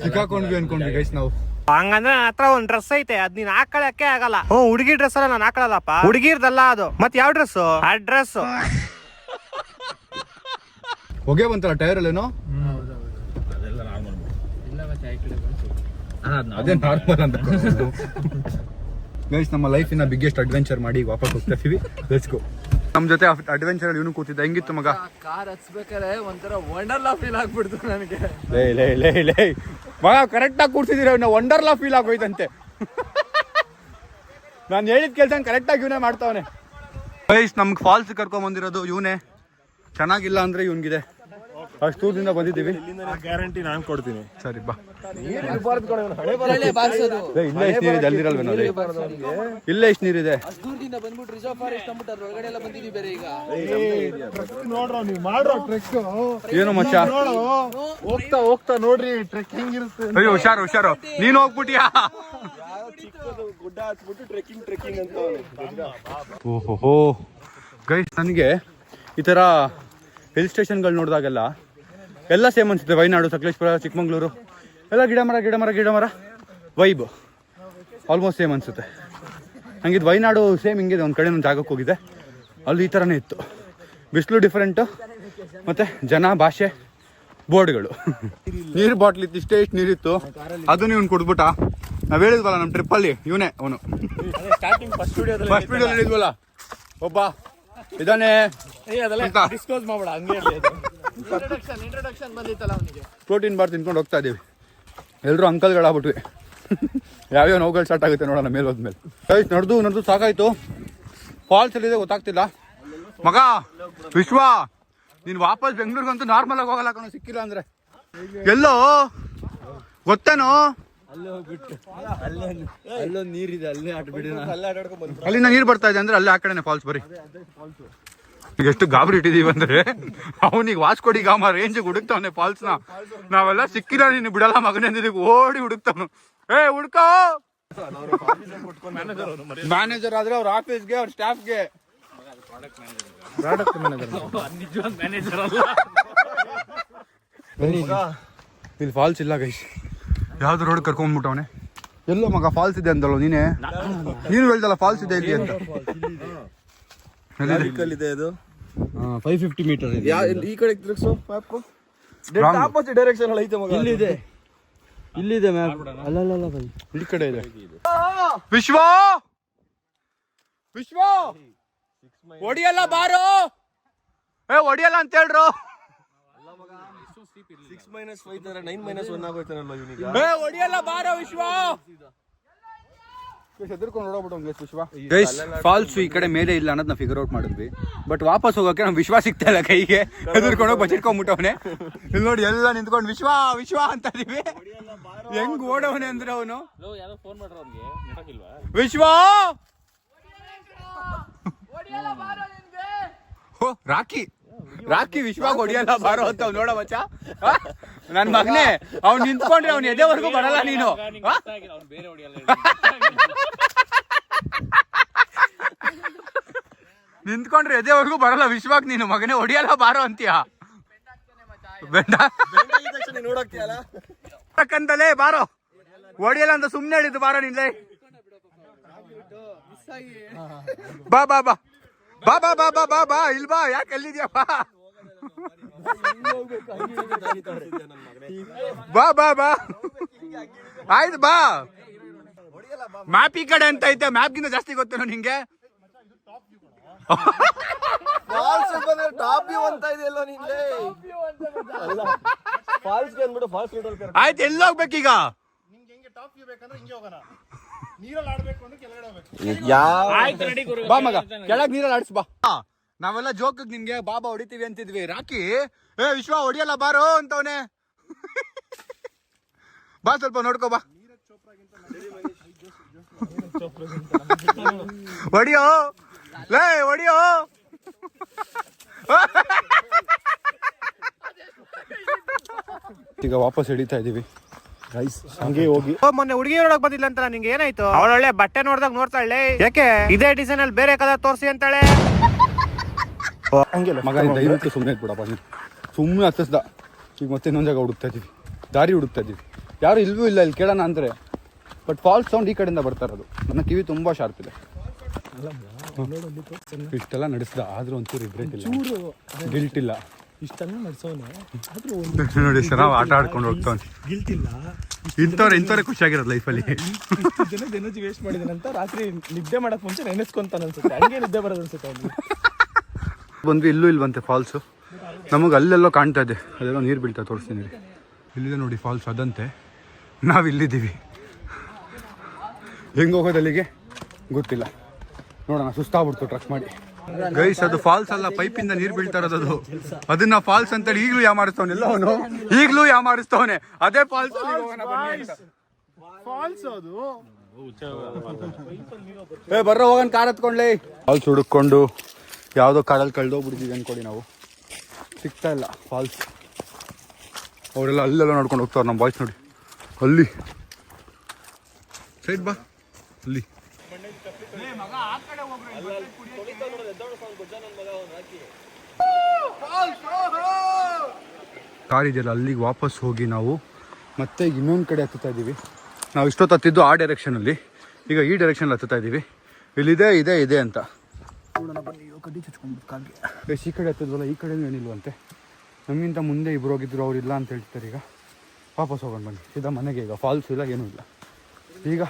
ಸಿಕ್ಕಾಕೊಂಡ್ವಿ ಅನ್ಕೊಂಡ್ವಿ ಗೈಸ್ ನಾವು. ಹಂಗಂದ್ರೆ ನನ್ನ ಹತ್ರ ಒಂದ್ ಡ್ರೆಸ್ ಐತೆ, ಅದ್ ನೀನ್ ಹಾಕೊಳಕ್ಕೆ ಆಗಲ್ಲ. ಹುಡುಗಿ ಡ್ರೆಸ್ ಅಲ್ಲ ನಾನು ಹಾಕೊಳ್ಳದಪ್ಪ, ಹುಡುಗಿರ್ದಲ್ಲ ಅದು. ಮತ್ ಯಾವ ಡ್ರೆಸ್? ಆ ಡ್ರೆಸ್ ಹೊಗೆ ಬಂತಲ್ಲ ಟೈರ್ ಅಲ್ಲೇನೋ. ಅದೇ ನಾರ್ಮಲ್ ಅಂತ ಗೈಸ್. ನಮ್ಮ ಲೈಫಿನ ಬಿಗ್ಗೆಸ್ಟ್ ಅಡ್ವೆಂಚರ್ ಮಾಡಿ ವಾಪಸ್ ಹೋಗ್ತಾ ಇದೀವಿ. Let's go. ನಮ್ ಜೊತೆ ಅಡ್ವೆಂಚರ್ ಅಲ್ಲಿ ಇವನು ಕೂತಿದ್ದ. ಹೆಂಗಿತ್ತು ಮಗ? ಕಾರ್ ಹಚ್ಬೇಕಾರೆ ಒಂಥರ ವಂಡರ್ಲಾ ಫೀಲ್ ಆಗ್ಬಿಡ್ತು ನನಗೆ. ಲೇ ಮಗ, ಕರೆಕ್ಟ್ ಆಗಿ ಕೂರ್ಸಿದೀರ. ವಂಡರ್ಲಾ ಫೀಲ್ ಆಗೋಯ್ತಂತೆ. ನಾನು ಹೇಳಿದ ಕೆಲಸ ಕರೆಕ್ಟ್ ಆಗಿ ಇವನೇ ಮಾಡ್ತಾವನೆ. ಗೈಸ್ ನಮ್ಗೆ ಫಾಲ್ಸ್ ಕರ್ಕೊಂಡ್ ಬಂದಿರೋದು ಇವನೇ. ಚೆನ್ನಾಗಿಲ್ಲ ಅಂದ್ರೆ ಇವನ್ಗಿದೆ. ಅಷ್ಟು ದೂರದಿಂದ ಬಂದಿದ್ದೀವಿ. ಗ್ಯಾರಂಟಿ ನಾನು ಕೊಡ್ತೀನಿ. ಸರಿ ಬಾ. ಬಾರಿಸೋದು ಇಲ್ಲೇ ಇಷ್ಟು ನೀರಿದೆ, ಅಲ್ಲಿರಲ್ವೇನೋ? ಇಲ್ಲೇ ಇಷ್ಟು ನೀರಿದೆ. ದೂರದಿಂದ ಬಂದ್ಬಿಟ್ಟು ರಿಸರ್ವ್ ಫಾರೆಸ್ಟ್ ಅಂದ್ಬಿಟ್ಟು ಅದ್ರ ಒಳಗಡೆ ಎಲ್ಲ ಬಂದಿದ್ದೀವಿ ಬೇರೆ. ಈಗ ನೋಡ್ರೋ ನೀವು ಮಾಡ್ರೋ ಟ್ರೆಕ್. ಏನು ಮಚ್ಚ? ಹೋಗ್ತಾ ನೋಡ್ರಿ ಟ್ರೆಕ್ ಹೆಂಗಿರುತ್ತೆ. ಅಯ್ಯೋ ಹುಷಾರು. ನೀನು ಹೋಗ್ಬಿಟ್ಟಿಯಾ? ಗುಡ್ಡ ಹತ್ಬಿಟ್ಟು ಟ್ರೆಕ್ಕಿಂಗ್ ಅಂತ. ಓಹೋ ಗೈಸ್, ನನಗೆ ಈ ಥರ ಹಿಲ್ ಸ್ಟೇಷನ್ಗಳು ನೋಡಿದಾಗೆಲ್ಲ ಎಲ್ಲ ಸೇಮ್ ಅನ್ಸುತ್ತೆ. ವಯನಾಡು, ಸಕಲೇಶ್ಪುರ, ಚಿಕ್ಕಮಂಗ್ಳೂರು ಎಲ್ಲ ಗಿಡ ಮರ ವೈಬ್ ಆಲ್ಮೋಸ್ಟ್ ಸೇಮ್ ಅನಿಸುತ್ತೆ. ಹಂಗಿದ್ದು ವಯನಾಡು ಸೇಮ್ ಹಿಂಗಿದೆ. ಒಂದು ಕಡೆ ಒಂದು ಜಾಗಕ್ಕೆ ಹೋಗಿದೆ, ಅಲ್ಲಿ ಈ ಥರನೇ ಇತ್ತು. ಬಿಸಿಲು ಡಿಫ್ರೆಂಟು, ಮತ್ತು ಜನ, ಭಾಷೆ, ಬೋರ್ಡ್ಗಳು. ನೀರು ಬಾಟ್ಲ್ ಇತ್ತು, ಇಷ್ಟು ನೀರಿತ್ತು. ಅದು ನೀವು ಕುಡ್ಬಿಟ್ಟ. ನಾವು ಹೇಳಿದ್ವಲ್ಲ ನಮ್ಮ ಟ್ರಿಪ್ಪಲ್ಲಿ ಇವನೇ ಅವನು. ಫಸ್ಟ್ ವಿಡಿಯೋದಲ್ಲಿ ಹೇಳಿದ್ವಲ್ಲ, ಒಬ್ಬ ಇದಾನೆ ಡಿಸ್ಕ್ಲೋಸ್ ಮಾಡ್ಬೇಡ, ಹಂಗೆ ಇಂಟ್ರೊಡಕ್ಷನ್ ಬಂದಿತ್ತಲ್ಲ ಅವನಿಗೆ. ಪ್ರೋಟೀನ್ ಬಾರ್ ತಿನ್ಕೊಂಡು ಹೋಗ್ತಾ ಇದೀವಿ. ಎಲ್ಲರೂ ಅಂಕಲ್ಗಳಾಗ್ಬಿಟ್ವಿ. ಯಾವ್ಯಾವ ನೋವುಗಳು ಸ್ಟಾರ್ಟ್ ಆಗುತ್ತೆ ನೋಡೋಣ ಮೇಲೆ ಹೋದ್ಮೇಲೆ. ನಡೆದು ಸಾಕಾಯ್ತು. ಫಾಲ್ಸ್ ಎಲ್ಲಿದೆ ಗೊತ್ತಾಗ್ತಿಲ್ಲ ಮಗ. ವಿಶ್ವ, ನೀನು ವಾಪಸ್ ಬೆಂಗಳೂರಿಗಂತೂ ನಾರ್ಮಲ್ ಆಗಿ ಹೋಗಲ್ಲ ಕಣೋ, ಸಿಕ್ಕಿಲ್ಲ ಅಂದ್ರೆ. ಎಲ್ಲೋ ಗೊತ್ತೇನೋ? ಅಲ್ಲೊಂದು ನೀರಿದೆ, ಅಲ್ಲೇ ಆಡ್ಬಿಡಿ. ಅಲ್ಲಿಂದ ನೀರು ಬರ್ತಾ ಇದೆ ಅಂದ್ರೆ ಅಲ್ಲೇ ಆ ಕಡೆನೆ ಫಾಲ್ಸ್. ಬರೀ ಈಗ ಎಷ್ಟು ಗಾಬರಿ ಇಟ್ಟಿದೀವಿ ಅಂದ್ರೆ, ಅವನಿಗೆ ವಾಸ್ಕೋಡಿ ಗಾಮ ರೇಂಜಿಗೆ ಹುಡುಕ್ತಾವನೆ ಫಾಲ್ಸ್ನ. ನಾವೆಲ್ಲ ಸಿಕ್ಕಿಲ್ಲ, ನೀನು ಬಿಡಲ್ಲ ಮಗನೇ ಅಂದಿದ್ದೀವಿ. ಓಡಿ ಹುಡುಕ್ತಾವನು. ಹುಡ್ಕೋ. ಮ್ಯಾನೇಜರ್ ಆದ್ರೆ ಅವ್ರ ಆಫೀಸ್ಗೆ, ಅವ್ರ ಸ್ಟಾಫ್ಗೆ. ಇಲ್ಲಿ ಫಾಲ್ಸ್ ಇಲ್ಲ ಗೈಸ್. ಯಾವ್ದು ರೋಡ್ ಕರ್ಕೊಂಡ್ಬಿಟ್ಟವನೆ. ಎಲ್ಲೋ ಮಗ ಫಾಲ್ಸ್ ಇದೆ ಅಂತಲ್ಲ ನೀನು ಹೇಳ್ದಲ್ಲ ಫಾಲ್ಸ್ ಇದೆ ಇಲ್ಲಿ ಅಂತ. ಇದೆ ಅದು 550 ಮೀಟರ್ ಇದೆ. ಈ ಕಡೆ ತಿರುಗಿಸು ಮ್ಯಾಪ್. ಆಪೋಸಿಟ್ ಡೈರೆಕ್ಷನ್ ಅಲ್ಲಿ ಐತೆ ಮಗ. ಇಲ್ಲಿದೆ ಮ್ಯಾಪ್. ಅಲ್ಲ ಬೈ, ಈ ಕಡೆ ಇದೆ. ವಿಶ್ವ ಒಡಿಯಲ್ಲ ಬಾರೋ. ಒಡಿಯಲ್ಲ ಅಂತ ಹೇಳ್ರು. 6 - 5 9 - 1 ಆಗೋಯ್ತಾನಲ್ಲ ಇವನಿಗೆ. ಒಡಿಯಲ್ಲ ಬಾರೋ ವಿಶ್ವ. ಹೆದರ್ಕೊಂಡು ನೋಡೋಗ್ಬಿಟ್ಟು ವಿಶ್ವ ಗೈಸ್ ಫಾಲ್ಸ್ ಈ ಕಡೆ ಮೇಲೆ ಇಲ್ಲ ಅನ್ನೋದು ನಾವು ಫಿಗರ್ ಔಟ್ ಮಾಡಿದ್ವಿ. ಬಟ್ ವಾಪಸ್ ಹೋಗೋಕೆ ನಮ್ಗೆ ವಿಶ್ವಾಸ ಸಿಗ್ತಾ ಇಲ್ಲ ಕೈಗೆ, ಹೆದರ್ಕೊಂಡು ಬಚ್ಚಿಟ್ಕೊಂಡ್ಬಿಟ್ಟವನೆ. ಇಲ್ಲಿ ನೋಡಿ ಎಲ್ಲ ನಿಂತ್ಕೊಂಡು ವಿಶ್ವ ವಿಶ್ವ ಅಂತ ಇದೀವಿ. ಹೆಂಗ್ ಓಡವನೆ ಅಂದ್ರೆ ಅವನು ವಿಶ್ವ ರಾಕಿ ರಾಕಿ ವಿಶ್ವ ಹೊಡಿಯಲ್ಲ ಬಾರೋ ಅಂತ ನೋಡ ಮಚ್ಚ. ನನ್ ಮಗನೇ ಅವ್ನು ನಿಂತ್ಕೊಂಡ್ರೆ ಅವ್ನ ಎದೆವರೆಗೂ ಬರಲ್ಲ ನೀನು. ನಿಂತ್ಕೊಂಡ್ರೆ ಎದೆವರೆಗೂ ಬರಲ್ಲ ವಿಶ್ವಾಗ್ ನೀನು ಮಗನೇ ಹೊಡಿಯಲ್ಲ ಬಾರೋ ಅಂತೀಯ. ನೋಡಕ್ಕಿಯಲ್ಲ ಬಾರೋ ಹೊಡಿಯಲ್ಲ ಅಂತ ಸುಮ್ನೆ ಹೇಳಿದ್ದು ಬಾರೋ ನಿನ್ಲೆ. ಬಾ ಬಾ ಬಾ ಬಾ ಬಾ ಬಾ ಬಾ ಬಾ ಬಾ ಇಲ್ ಬಾ. ಯಾಕೆ ಅಲ್ಲಿದ್ಯಪ್ಪ? ಬಾ ಬಾ ಬಾ ಆಯ್ತು ಬಾ. ಮ್ಯಾಪ್ ಈ ಕಡೆ ಅಂತ ಐತೆ, ಮ್ಯಾಪ್ಗಿಂತ ಜಾಸ್ತಿ ಗೊತ್ತೇನೋ ನಿಂಗೆ. ಟಾಪ್ ವ್ಯೂ ಅಂತ ಇದೆಯಲ್ಲ ನಿಂಗೆ. ಫಾಲ್ಸ್ ಅಂದ್ಬಿಟ್ಟು ಫಾಲ್ಸ್ ಆಯ್ತು ಎಲ್ಲಿ ಹೋಗ್ಬೇಕೀಗ? ಬಾ ಮಗ ಕೆಳಗ್ ನೀರಲ್ಲಿ ಆಡಿಸ್ ಬಾ. ನಾವೆಲ್ಲ ಜೋಕ್ ನಿಮ್ಗೆ ಬಾಬಾ ಹೊಡಿತೀವಿ ಅಂತಿದ್ವಿ. ರಾಕಿ ಏ ವಿಶ್ವ ಹೊಡಿಯಲ್ಲ ಬಾರೋ ಅಂತವನೆ. ಬಾ ಸ್ವಲ್ಪ ನೋಡ್ಕೋ ಬಾ. ಹೊಡಿಯೋ ಲೇ ಹೊಡಿಯೋ. ಈಗ ವಾಪಸ್ ಹಿಡಿತಾ ಇದೀವಿ ಗೈಸ್. ಹಂಗೆ ಹೋಗಿ ಮೊನ್ನೆ ಹುಡುಗಿ ನೋಡಕ್ ಬಂದಿಲ್ಲ ಅಂತ ನಿಂಗೆ ಏನಾಯ್ತು? ಅವಳೊಳ್ಳೆ ಬಟ್ಟೆ ನೋಡ್ದಾಗ ನೋಡ್ತಾಳೆ, ಯಾಕೆ ಇದೇ ಡಿಸೈನ್ ಅಲ್ಲಿ ಬೇರೆ ಕಲರ್ ತೋರಿಸಿ ಅಂತಾಳೆ. ಮಗ ದಯವಿಟ್ಟು ಸುಮ್ಮನೆ ಇದ್ಬಿಡಪ್ಪ ನೀನು. ಸುಮ್ಮನೆ ಹತ್ತಿಸ್ದ. ಈಗ ಮತ್ತೆ ಇನ್ನೊಂದು ಜಾಗ ಹುಡುಕ್ತಾ ಇದೀವಿ, ದಾರಿ ಹುಡುಕ್ತಾ ಇದೀವಿ. ಯಾರು ಇಲ್ವೂ ಇಲ್ಲ ಇಲ್ಲಿ ಕೇಳೋಣ ಅಂದ್ರೆ. ಬಟ್ ಫಾಲ್ಸ್ ಸೌಂಡ್ ಈ ಕಡೆಯಿಂದ ಬರ್ತಾ ಇರೋದು. ನನ್ನ ಕಿವಿ ತುಂಬಾ ಶಾರ್ಪ್ ಇದೆ. ಇಷ್ಟೆಲ್ಲ ನಡೆಸ್ದ ಆದ್ರೂ ಒಂಚೂರು ರಿಗ್ರೆಟ್ ಇಲ್ಲ, ಗಿಲ್ಟ್ ಇಲ್ಲ. ಇಷ್ಟೆಲ್ಲ ನಡೆಸೋನೆ ನೋಡಿ ಸರ್, ನಾವು ಆಟ ಆಡ್ಕೊಂಡು ಹೋಗ್ತಾವೆ. ಗಿಲ್ತಿಲ್ಲ. ಇಂಥವ್ರೆ ಖುಷಿಯಾಗಿರೋದು ಲೈಫಲ್ಲಿ. ಜನದ ಎನರ್ಜಿ ವೇಸ್ಟ್ ಮಾಡಿದನಂತ ರಾತ್ರಿ ನಿದ್ದೆ ಮಾಡಕ್ ಮುಂಚೆ ನೆನೆಸ್ಕೊಂತಾನ ಅನ್ಸುತ್ತೆ. ಹಂಗೆ ನಿದ್ದೆ ಬರೋದು ಅನ್ಸುತ್ತೆ ಅವ್ನಿಗೆ. ಬಂದ್ವಿ, ಇಲ್ಲೂ ಇಲ್ವಂತೆ ಫಾಲ್ಸು. ನಮಗೆ ಅಲ್ಲೆಲ್ಲೋ ಕಾಣ್ತಾ ಇದೆ, ಅದೆಲ್ಲೋ ನೀರು ಬೀಳ್ತಾ ತೋರಿಸ್ತೀನಿ. ಇಲ್ಲಿದೆ ನೋಡಿ ಫಾಲ್ಸ್, ಅದಂತೆ. ನಾವು ಇಲ್ಲಿದ್ದೀವಿ. ಹೆಂಗೆ ಹೋಗೋದು ಅಲ್ಲಿಗೆ ಗೊತ್ತಿಲ್ಲ, ನೋಡೋಣ. ಸುಸ್ತಾಗ್ಬಿಡ್ತು ಟ್ರಕ್ ಮಾಡಿ. ಗೈಸ್ ಅದು ಫಾಲ್ಸ್ ಅಲ್ಲ, ಪೈಪಿಂದ ನೀರು ಬೀಳ್ತಾ ಇರೋದು ಅದು. ಅದನ್ನ ಫಾಲ್ಸ್ ಅಂತೇಳಿ ಈಗಲೂ ಯಾಮಾರಿಸ್ತವನೆಲ್ಲ ಅವನು, ಈಗಲೂ ಯಾಮಾರಿಸ್ತವನೆ. ಅದೇ ಫಾಲ್ಸ್ ಫಾಲ್ಸ್ ಅದು. ಬರ್ರ ಹೋಗೋಣ ಕಾರ್ ಹತ್ಕೊಂಡ್ಲಿ. ಫಾಲ್ಸ್ ಹುಡುಕೊಂಡು ಯಾವುದೋ ಕಾಡಲ್ಲಿ ಕಳ್ದೋಗ್ಬಿಟ್ಟಿದ್ದೀವಿ ಅನ್ಕೊಡಿ ನಾವು. ಸಿಗ್ತಾ ಇಲ್ಲ ಫಾಲ್ಸ್. ಅವರೆಲ್ಲ ಅಲ್ಲೆಲ್ಲ ನೋಡ್ಕೊಂಡು ಹೋಗ್ತಾವ್ರು. ನಮ್ಮ ಬಾಯ್ಸ್ ನೋಡಿ ಅಲ್ಲಿ ಸೈಡ್ ಬಾ ಅಲ್ಲಿ. ಕಾರ್ ಇದೆಯಲ್ಲ ಅಲ್ಲಿಗೆ ವಾಪಸ್ ಹೋಗಿ ನಾವು ಮತ್ತೆ ಇನ್ನೊಂದು ಕಡೆ ಹತ್ತುತ್ತಾ ಇದ್ದೀವಿ. ನಾವು ಇಷ್ಟೊತ್ತು ಹತ್ತಿದ್ದು ಆ ಡೈರೆಕ್ಷನಲ್ಲಿ, ಈಗ ಈ ಡೈರೆಕ್ಷನಲ್ಲಿ ಹತ್ತುತ್ತಾ ಇದ್ದೀವಿ. ಇಲ್ಲಿದೆ ಇದೆ ಇದೆ ಅಂತ ನೋಡೋಣ ಬನ್ನಿ. ಕಡ್ಡಿ ಚಚ್ಕೊಂಡ್ಬಿಟ್ಟು ಕಾಲ್ಗೆ. ಈ ಕಡೆ ಹತ್ತಿದ್ವಲ್ಲ, ಈ ಕಡೆನೂ ಏನಿಲ್ವಂತೆ. ನಮಗಿಂತ ಮುಂದೆ ಇಬ್ರು ಹೋಗಿದ್ರು, ಅವ್ರು ಇಲ್ಲ ಅಂತ ಹೇಳ್ತಾರೆ. ಈಗ ವಾಪಸ್ ಹೋಗೋಣ ಬನ್ನಿ ಸೀದಾ ಮನೆಗೆ. ಈಗ ಫಾಲ್ಸ್ ಇಲ್ಲ, ಏನೂ ಇಲ್ಲ. ಈಗ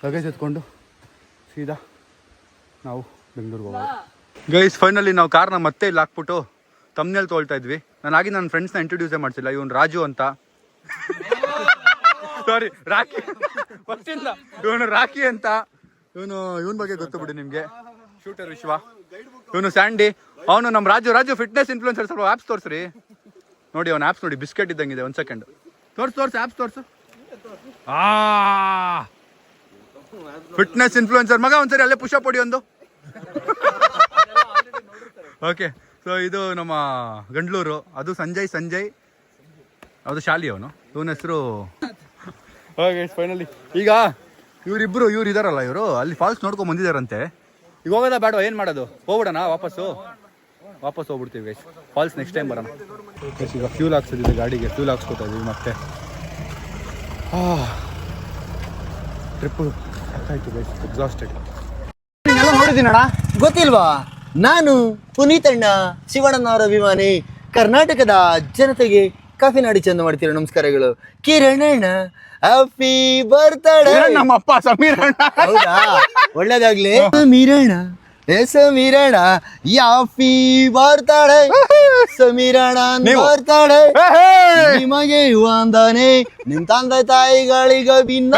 ಲಗೇಜ್ ಎತ್ಕೊಂಡು ಸೀದಾ ನಾವು ಬೆಂಗಳೂರಿಗೆ ಹೋಗೋದು. ಗೈಸ್ ಫೈನಲಿ ನಾವು ಕಾರ್ನ ಮತ್ತೆ ಇಲ್ಲಿ ಹಾಕ್ಬಿಟ್ಟು ತಮ್ಮನೇಲಿ ತೊಳ್ತಾ ಇದ್ವಿ. ನಾನಾಗಿ ನನ್ನ ಫ್ರೆಂಡ್ಸ್ನ ಇಂಟ್ರೊಡ್ಯೂಸೇ ಮಾಡ್ಸಿಲ್ಲ. ಇವನು ರಾಜು ಅಂತ, ಸಾರಿ ರಾಕಿ ಗೊತ್ತಿಲ್ಲ. ಇವನು ರಾಕಿ ಅಂತ, ಇವನ ಬಗ್ಗೆ ಗೊತ್ತು ಬಿಡಿ ನಿಮಗೆ. ಶೂಟರ್ ವಿಶ್ವ. ಇವನು ಸ್ಯಾಂಡಿ. ಅವನು ನಮ್ಮ ರಾಜು ಫಿಟ್ನೆಸ್ ಇನ್ಫ್ಲುಯೆನ್ಸರ್. ಸ್ವಲ್ಪ ಆ್ಯಪ್ಸ್ ತೋರಿಸ್ರಿ. ನೋಡಿ ಅವನ ಆ್ಯಪ್ಸ್ ನೋಡಿ, ಬಿಸ್ಕೆಟ್ ಇದ್ದಂಗಿದೆ. ಒಂದು ಸೆಕೆಂಡ್ ತೋರ್ಸು ಆ್ಯಪ್ಸ್ ತೋರಿಸು. ಫಿಟ್ನೆಸ್ ಇನ್ಫ್ಲುಯೆನ್ಸರ್ ಮಗ. ಒಂದ್ಸರಿ ಅಲ್ಲೇ ಪುಷಪ್ ಹೊಡಿ ಒಂದು. ಓಕೆ, ಸೊ ಇದು ನಮ್ಮ ಗಂಡ್ಲೂರು. ಅದು ಸಂಜಯ್ ಅದು ಶಾಲಿ ಅವನು. ಇವನ ಹೆಸರು. ಓಕೆ ಫೈನಲಿ ಈಗ ಇವ್ರು ಇದಾರಲ್ಲ, ಇವರು ಅಲ್ಲಿ ಫಾಲ್ಸ್ ನೋಡ್ಕೊಂಡು ಬಂದಿದ್ದಾರಂತೆ. ಈಗ ಹೋಗೋದಾ ಬೇಡ, ಏನು ಮಾಡೋದು? ಹೋಗ್ಬಿಡೋಣ ವಾಪಸ್ ಹೋಗ್ಬಿಡ್ತೀವಿ ಗೈಸ್. ಫಾಲ್ಸ್ ನೆಕ್ಸ್ಟ್ ಟೈಮ್ ಬರೋಣ. ಈಗ ಫ್ಯೂಲ್ ಹಾಕ್ಸಿದ್ದೀವಿ ಗಾಡಿಗೆ, ಫ್ಯೂಲ್ ಹಾಕ್ಸ್ಕೊತಾ ಇದೀವಿ ಮತ್ತೆ. ಟ್ರಿಪ್ಪು ಆಯ್ತು ಗೈಸ್, ಎಕ್ಸಾಸ್ಟೆಡ್. ನೋಡಿದ್ದೀನಣ್ಣ, ಗೊತ್ತಿಲ್ವಾ? ನಾನು ಪುನೀತಣ್ಣ, ಶಿವಣ್ಣನವರ ಅಭಿಮಾನಿ. ಕರ್ನಾಟಕದ ಜನತೆಗೆ ಕಾಫಿ ನಾಡಿ ಚಂದ ಮಾಡ್ತೀರ ನಮಸ್ಕಾರಗಳು. ಕಿರಣಣ್ಣ ಹ್ಯಾಪಿ ಬರ್ತ್ಡೇ. ನಮ್ಮಪ್ಪ ಸಮೀರಣ್ಣ. ಹೌದಾ? ಒಳ್ಳೇದಾಗ್ಲಿ ಸಮೀರಣ್ಣ, ಸಮೀರಣ ಯಾಫಿ ಬರ್ತಾಳೆ ಸಮೀರಣ ಬರ್ತಾಳೆ ನಿಮಗೆ ವಂದನೆ ನಿಮ್ ತಂದೆ ತಾಯಿಗಳಿಗೆ ಭಿನ್ನ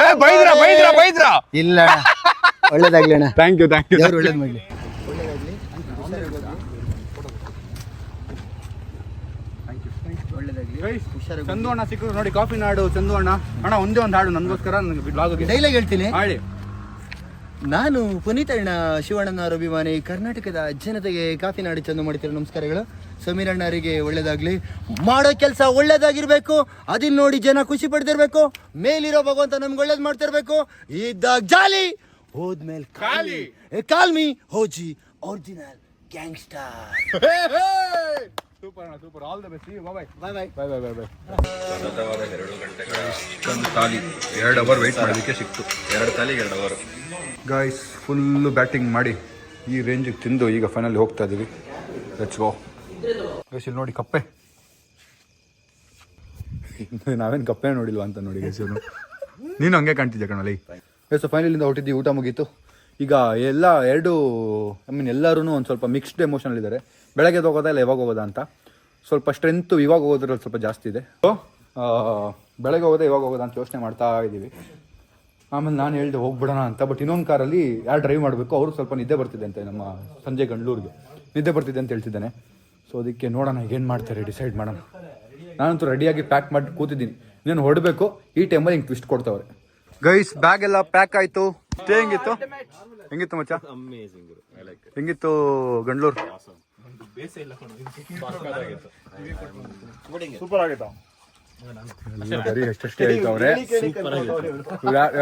ಇಲ್ಲ ಒಳ್ಳೇದಾಗ್ಲಿ ಅಣ್ಣ. ಥ್ಯಾಂಕ್ ಯು ದೇವ್ರು ಒಳ್ಳೇದ್ ಮಾಡ್ಲಿ. ಚಂದು ಅಣ್ಣ ಸಿಕ್ಕರು ನೋಡಿ, ಕಾಫಿ ನಾಡು ಚಂದು ಅಣ್ಣ. ಅಣ್ಣ ಒಂದೇ ಒಂದು ಹಾಡು ನನಗೋಸ್ಕರ, ನನಗೆ ಬ್ಲಾಗ್ ಡೈಲಾಗ್ ಹೇಳ್ತೀನಿ. ಹಾಡಿ. ನಾನು ಪುನೀತಣ್ಣ ಶಿವಣ್ಣನವರ ಅಭಿಮಾನಿ, ಕರ್ನಾಟಕದ ಜನತೆಗೆ ಕಾಫಿ ನಾಡಿ ಚಂದ ಮಾಡ್ತೀರ ನಮಸ್ಕಾರಗಳು. ಸಮೀರಣ್ಣರಿಗೆ ಒಳ್ಳೇದಾಗ್ಲಿ, ಮಾಡೋ ಕೆಲಸ ಒಳ್ಳೇದಾಗಿರ್ಬೇಕು, ಅದನ್ನ ನೋಡಿ ಜನ ಖುಷಿ ಪಡ್ತಿರ್ಬೇಕು, ಮೇಲಿರೋ ಭಗವಂತ ನಮ್ಗೆ ಒಳ್ಳೇದ್ ಮಾಡ್ತಿರ್ಬೇಕು. ಇದ್ದಾಗ ಜಾಲಿ, ಹೋದ್ಮೇಲೆ ಖಾಲಿ. Call me OG original gangster. Super ಅಣ್ಣ, super. All the best. Bye bye bye. Bye bye bye bye. ಸತತವಾದ 2 ಗಂಟೆಗಳ ಇಷ್ಟೊಂದು ತಾಲಿ 2 ಅವರ್ ವೆಯ್ಟ್ ಮಾಡೋದಕ್ಕೆ ಸಿಕ್ತು. 2 ತಾಲಿಗೆ 2 ಅವರ್. ಗಾಯ್ಸ್ ಫುಲ್ಲು ಬ್ಯಾಟಿಂಗ್ ಮಾಡಿ ಈ ರೇಂಜಿಗೆ ತಿಂದು ಈಗ ಫೈನಲಿ ಹೋಗ್ತಾ ಇದ್ದೀವಿ. Let's go. ಗೈಸ್ ಇಲ್ಲಿ ನೋಡಿ ಕಪ್ಪೆ. ನಾವೇನು ಕಪ್ಪೆ ನೋಡಿಲ್ವಾ ಅಂತ ನೋಡಿ ಗೈಸ್. ನೀನು ಹಂಗೆ ಕಾಣ್ತಿದ್ದೆ ಕಣಲ್ಲಿ. ಸೊ ಫೈನಲಿಂದ ಹೊಟ್ಟಿದ್ದೀವಿ, ಊಟ ಮುಗೀತು. ಈಗ ಎಲ್ಲರೂ ಒಂದು ಸ್ವಲ್ಪ ಮಿಕ್ಸ್ಡ್ ಎಮೋಷನಲ್ ಇದ್ದಾರೆ. ಬೆಳಗ್ಗೆ ಹೋಗೋದಾ ಇಲ್ಲ ಯಾವಾಗ ಹೋಗೋದಾ ಅಂತ. ಸ್ವಲ್ಪ ಸ್ಟ್ರೆಂತು ಇವಾಗ ಹೋಗೋದ್ರಲ್ಲಿ ಸ್ವಲ್ಪ ಜಾಸ್ತಿ ಇದೆ. ಸೊ ಬೆಳಗ್ಗೆ ಹೋಗೋದಾ ಇವಾಗ ಹೋಗೋದಾ ಅಂತ ಯೋಚನೆ ಮಾಡ್ತಾ ಇದ್ದೀವಿ. ಆಮೇಲೆ ನಾನು ಹೇಳಿದೆ ಹೋಗ್ಬಿಡೋಣ ಅಂತ. ಬಟ್ ಇನ್ನೊಂದು ಕಾರಲ್ಲಿ ಯಾರು ಡ್ರೈವ್ ಮಾಡಬೇಕು, ಅವರು ಸ್ವಲ್ಪ ನಿದ್ದೆ ಬರ್ತಿದೆ ಅಂತೆ. ನಮ್ಮ ಸಂಜೆ ಗಂಡ್ಲೂರಿಗೆ ನಿದ್ದೆ ಬರ್ತಿದೆ ಅಂತ ಹೇಳ್ತಿದ್ದಾನೆ. ಸೊ ಅದಕ್ಕೆ ನೋಡೋಣ ಏನು ಮಾಡ್ತಾರೆ, ಡಿಸೈಡ್ ಮಾಡೋಣ. ನಾನಂತೂ ರೆಡಿಯಾಗಿ ಪ್ಯಾಕ್ ಮಾಡಿ ಕೂತಿದ್ದೀನಿ. ಇನ್ನೇನು ಹೊಡಬೇಕು. ಈ ಟೈಮಲ್ಲಿ ಹಿಂಗೆ ಟ್ವಿಸ್ಟ್ ಕೊಡ್ತಾವ್ರೆ. ಗೈಸ್ ಬ್ಯಾಗ್ ಎಲ್ಲ ಪ್ಯಾಕ್ ಆಯಿತು. ಸ್ಟೇ ಹೆಂಗಿತ್ತು ಮಚ್ಚ? ಹೆಂಗಿತ್ತು ಗಂಡ್ಲೂರು? ಸೂಪರ್ ಆಗಿತ್ತು. ಬರೀ ಎಷ್ಟೇ ಹೇಳ್ತಾವ್ರೆ.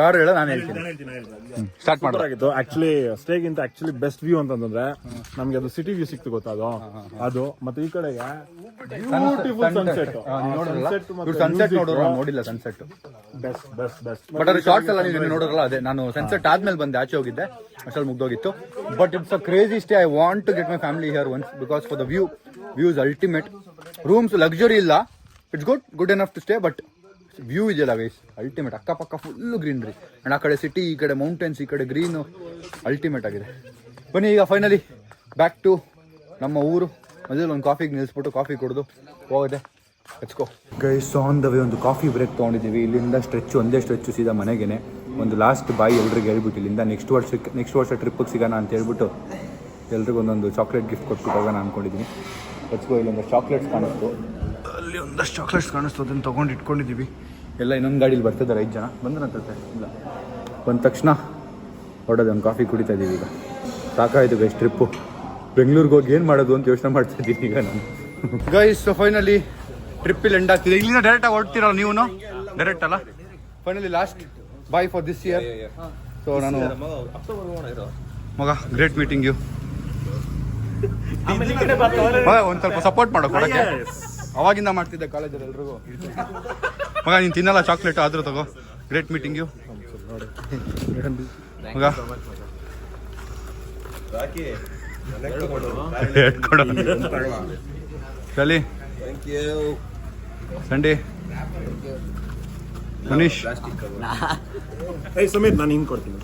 ಯಾರು ಹೇಳ, ನಾನು ಹೇಳ್ತೀನಿ. ಸ್ಟಾರ್ಟ್ ಆಗಿತ್ತು. ಆಕ್ಚುಲಿ ಸ್ಟೇಗಿಂತ ಆಕ್ಚುಲಿ ಬೆಸ್ಟ್ ವ್ಯೂ ಅಂತಂದ್ರೆ ನಮ್ಗೆ ಅದು ಸಿಟಿ ವ್ಯೂ ಸಿಕ್ತು ಗೊತ್ತಾ, ಅದು ಮತ್ತೆ ಈ ಕಡೆಗೆ ಸನ್ಸೆಟ್ ನೋಡಿಲ್ಲ. Sunset best. ಬಟ್ ಅದು ಶಾರ್ಟ್ಸ್ ಎಲ್ಲ ನೀವು ನೋಡೋರಲ್ಲ, ಅದೇ ನಾನು ಸನ್ಸೆಟ್ ಆದ್ಮೇಲೆ ಬಂದೆ, ಆಚೆ ಹೋಗಿದ್ದೆ, ಅಷ್ಟಲ್ಲಿ ಮುಗ್ದೋಗಿತ್ತು. But it's a crazy stay. I want to get my family here once because for the view is ultimate. Rooms luxury ಇಲ್ಲ, it's good enough to stay. But view ಇದೆಯಲ್ಲ ಗೈಸ್, ಅಲ್ಟಿಮೇಟ್. ಅಕ್ಕಪಕ್ಕ full greenery. And ಆ ಕಡೆ city, ಈ ಕಡೆ mountains, ಈ ಕಡೆ green, ultimate ಆಗಿದೆ. ಬನ್ನಿ ಈಗ ಫೈನಲಿ ಬ್ಯಾಕ್ ಟು ನಮ್ಮ ಊರು. ಮೊದಲು ಒಂದು ಕಾಫಿಗೆ ನಿಲ್ಲಿಸ್ಬಿಟ್ಟು ಕಾಫಿ ಕುಡಿದು ಹೋಗಿದೆ. ಎಚ್ಕೋ ಗೈಸ್. ಆನ್ ದ ವೇ ಒಂದು ಕಾಫಿ ಬ್ರೇಕ್ ತೊಗೊಂಡಿದ್ದೀವಿ. ಇಲ್ಲಿಂದ ಒಂದೇ ಸ್ಟ್ರೆಚ್ಚು ಸೀದಾ ಮನೆಗೇನೆ. ಒಂದು ಲಾಸ್ಟ್ ಬಾಯ್ ಎಲ್ರಿಗೆ ಹೇಳ್ಬಿಟ್ಟು ಇಲ್ಲಿಂದ ನೆಕ್ಸ್ಟ್ ವರ್ಷ ಟ್ರಿಪ್ಪಿಗೆ ಸಿಗೋಣ ಅಂತ ಹೇಳ್ಬಿಟ್ಟು ಎಲ್ರಿಗೂ ಒಂದೊಂದು ಚಾಕ್ಲೇಟ್ ಗಿಫ್ಟ್ ಕೊಟ್ಬಿಟ್ಟು ಹೋಗೋಣ ಅಂದ್ಕೊಂಡಿದ್ದೀನಿ. ಎಚ್ಕೋ. ಇಲ್ಲೊಂದು ಚಾಕ್ಲೇಟ್ಸ್ ಕಾಣಿಸ್ತು, ಅಲ್ಲಿ ಒಂದಷ್ಟು ಚಾಕ್ಲೇಟ್ಸ್ ಕಾಣಿಸ್ತು, ಅದನ್ನು ತೊಗೊಂಡು ಇಟ್ಕೊಂಡಿದ್ದೀವಿ. ಎಲ್ಲ ಇನ್ನೊಂದು ಗಾಡೀಲಿ ಬರ್ತಿದ್ದಾರೆ, 5 ಜನ ಬಂದ್ರಂತೆ. ಇಲ್ಲ ಬಂದ ತಕ್ಷಣ ಹೊಡೋದು ಒಂದು ಕಾಫಿ ಕುಡಿತಾ ಇದ್ದೀವಿ. ಈಗ ಸಾಕಾಯಿತು ಗೈಸ್ ಟ್ರಿಪ್ಪು. ಬೆಂಗಳೂರಿಗೆ ಹೋಗಿ ಏನು ಮಾಡೋದು ಅಂತ ಯೋಚನೆ ಮಾಡ್ತಾ ಇದ್ದೀನಿ ಈಗ ನಾನು. ಗೈಸ್ ಫೈನಲಿ ಟ್ರಿಪ್ಪಲ್ಲಿ ಎಂಡ್ ಆಗ್ತಿದೆ. ಇಲ್ಲಿಂದ ಡೈರೆಕ್ಟಾಗಿ ಹೊರಡ್ತೀರಲ್ಲ ನೀವು? ಡೈರೆಕ್ಟ್ ಅಲ್ಲ. Finally last boy for this year. So ನಾನು ಮಗ ಗ್ರೇಟ್ ಮೀಟಿಂಗ್ ಯು. ಒಂದು ಸ್ವಲ್ಪ ಸಪೋರ್ಟ್ ಮಾಡೋ ಕೊಡಕ್ಕೆ. ಅವಾಗಿಂದ ಮಾಡ್ತಿದ್ದೆ ಕಾಲೇಜಲ್ಲಿ ಎಲ್ರಿಗೂ. ಮಗ ನೀನು ತಿನ್ನಲ್ಲ ಚಾಕ್ಲೇಟ್ ಆದರೂ ತಗೋ. ಗ್ರೇಟ್ ಮೀಟಿಂಗ್ ಯು ಮಗ. ಚಲಿ ಸಂಡಿ ಮನೀಶ್ ಸಮೀರ್ ನಾನು ಹಿಂಗೆ ಕೊಡ್ತೀನಿ.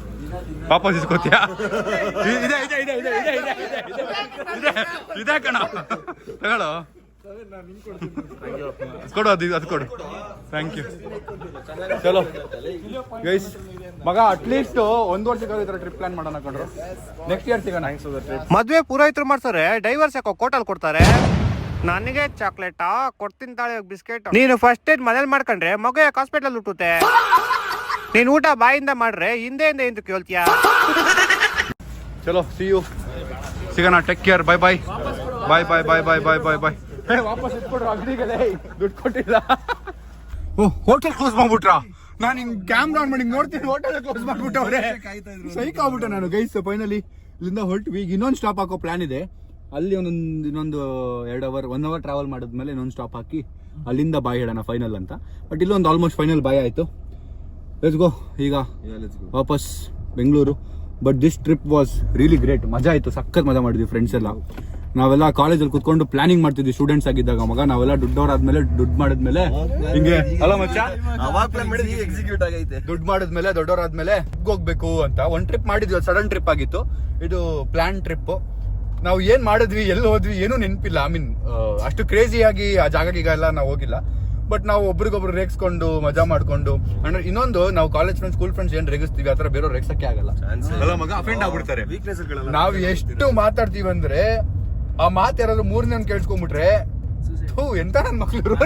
ವಾಪಸ್ ಇಸ್ಕೋತೀಯಾ? ಇದೆ ಕಣ, ತಗೊಳ್ಳೋ. ಕೊಡು, ಅದು ಕೊಡು. Thank you. ಚಲೋ ಗೈಸ್, ಮಗ ಅಟ್ಲೀಸ್ಟ್ 1 ವರ್ಷಕ್ಕೆ ಈ ಥರ ಟ್ರಿಪ್ ಪ್ಲಾನ್ ಮಾಡೋಣ ಕಂಡ್ರು. ನೆಕ್ಸ್ಟ್ ಇಯರ್ ಸಿಗೋಣ. ಮದ್ವೆ ಪೂರೈತರು ಮಾಡ್ತಾರೆ, ಡೈವರ್ಸ್ ಯಾಕೋ ಕೋಟಲ್ ಕೊಡ್ತಾರೆ. ನನಗೆ ಚಾಕ್ಲೇಟಾ ಕೊಡ್ತೀನಿ ತಾಳೆ ಬಿಸ್ಕೆಟ್. ನೀನು ಫಸ್ಟ್ ಏಡ್ ಮನೇಲಿ ಮಾಡ್ಕೊಂಡ್ರೆ ಮಗು ಯಾಕೆ ಹಾಸ್ಪಿಟಲ್ ಹುಟ್ಟುತ್ತೆ. ನೀನ್ ಊಟ ಬಾಯಿಂದ ಮಾಡ್ರೆ ಹಿಂದೆ ಎಂದು ಕೇಳ್ತೀಯ. ಚಲೋ ಸಿ ಯು, ಸಿಗೋಣ. Take care. Bye bye bye bye bye bye bye bye bye. ವಾಪಸ್ ಇಟ್ಕೊಡ್ರು ಅಗ್ನಿಗೆ ದುಡ್ಡು ಕೊಟ್ಟಿಲ್ಲ. ಹೋಟೆಲ್ ಕ್ಲೋಸ್ ಮಾಡ್ಬಿಟ್ರಾ? ನಾನು ಹಿಂಗ್ ಕ್ಯಾಮ್ರಾ ಆನ್ ಮಾಡಿ ನೋಡ್ತೀನಿ, ಹೋಟೆಲ್ ಕ್ಲೋಸ್ ಮಾಡ್ಬಿಟ್ಟವ್ರೆ. ಸೈಕ್ ಆಗ್ಬಿಟ್ಟೆ ನಾನು. ಗೈಸ್ ಫೈನಲಿ ಇಲ್ಲಿಂದ ಹೊರಟ್ವಿ. ಈಗ ಇನ್ನೊಂದು ಸ್ಟಾಪ್ ಹಾಕೋ ಪ್ಲಾನ್ ಇದೆ. ಅಲ್ಲಿ ಇನ್ನೊಂದು 1 ಅವರ್ ಟ್ರಾವೆಲ್ ಮಾಡಿದ್ಮೇಲೆ ಇನ್ನೊಂದು ಸ್ಟಾಪ್ ಹಾಕಿ ಅಲ್ಲಿಂದ ಬಾಯ್ ಹೇಳೋಣ ಫೈನಲ್ ಅಂತ. ಬಟ್ ಇಲ್ಲೊಂದು ಆಲ್ಮೋಸ್ಟ್ ಫೈನಲ್ ಬಾಯ್ ಆಯಿತು. ಲೆಟ್ಸ್ ಗೋ ಈಗ ವಾಪಸ್ Bengaluru. But this trip was really great. ಮಜಾ ಆಯಿತು, ಸಖತ್ ಮಜಾ ಮಾಡಿದ್ವಿ ಫ್ರೆಂಡ್ಸ್ ಎಲ್ಲ. ನಾವೆಲ್ಲ ಕಾಲೇಜಲ್ಲಿ ಕುತ್ಕೊಂಡು ಪ್ಲಾನಿಂಗ್ ಮಾಡ್ತಿದ್ವಿ ಸ್ಟೂಡೆಂಟ್ಸ್ ಆಗಿದ್ದಾಗ ಮಗ. ನಾವೆಲ್ಲ ದುಡ್ಡವರಾದ್ಮೇಲೆ ದುಡ್ಡು ಮಾಡಿದ್ಮೇಲೆ ಹಿಂಗೆ ಅಲ್ಲ ಮಚ್ಚ, ಅವಾಗ ಪ್ಲಾನ್ ಮಾಡಿದ್ವಿ, ಎಕ್ಸಿಕ್ಯೂಟ್ ಆಗೈತೆ. ದುಡ್ಡು ಮಾಡಿದ್ಮೇಲೆ ದೊಡ್ಡವರಾದ್ಮೇಲೆ ಹೋಗ್ಬೇಕು ಅಂತ ಒಂದ್ ಟ್ರಿಪ್ ಮಾಡಿದ್ವಿ. ಸಡನ್ ಟ್ರಿಪ್ ಆಗಿತ್ತು ಇದು, ಪ್ಲಾನ್ ಟ್ರಿಪ್. ನಾವು ಏನ್ ಮಾಡಿದ್ವಿ, ಎಲ್ಲಿ ಹೋದ್ವಿ ಏನೂ ನೆನಪಿಲ್ಲ. ಐ ಮೀನ್ ಅಷ್ಟು ಕ್ರೇಜಿ ಆಗಿ ಆ ಜಾಗಗೀಗ ಎಲ್ಲ ನಾವು ಹೋಗಿಲ್ಲ. ಬಟ್ ನಾವು ಒಬ್ರಿಗೊಬ್ರು ರೇಗಿಸ್ಕೊಂಡು ಮಜಾ ಮಾಡ್ಕೊಂಡು, ಅಂದ್ರೆ ಇನ್ನೊಂದು ನಾವು ಕಾಲೇಜ್ ಫ್ರೆಂಡ್ಸ್ ಸ್ಕೂಲ್ ಫ್ರೆಂಡ್ಸ್ ಏನ್ ರೇಗಿಸ್ತೀವಿ ಆತರ ಬೇರೆಯವ್ರು ರೇಗ್ಸಕ್ಕೆ ಆಗಲ್ಲ ಅಲ್ಲ ಮಗ, ಅಫೆಂಡ್ ಆಗ್ಬಿಡ್ತಾರೆ. ನಾವ್ ಎಷ್ಟು ಮಾತಾಡ್ತೀವಿ ಅಂದ್ರೆ ಆ ಮಾತು ಯಾರಾದ್ರೂ ಮೂರನೇ ಕೇಳಿಸ್ಕೊಂಡ್ಬಿಟ್ರೆ ಎಂತ ನನ್ ಮಕ್ಳು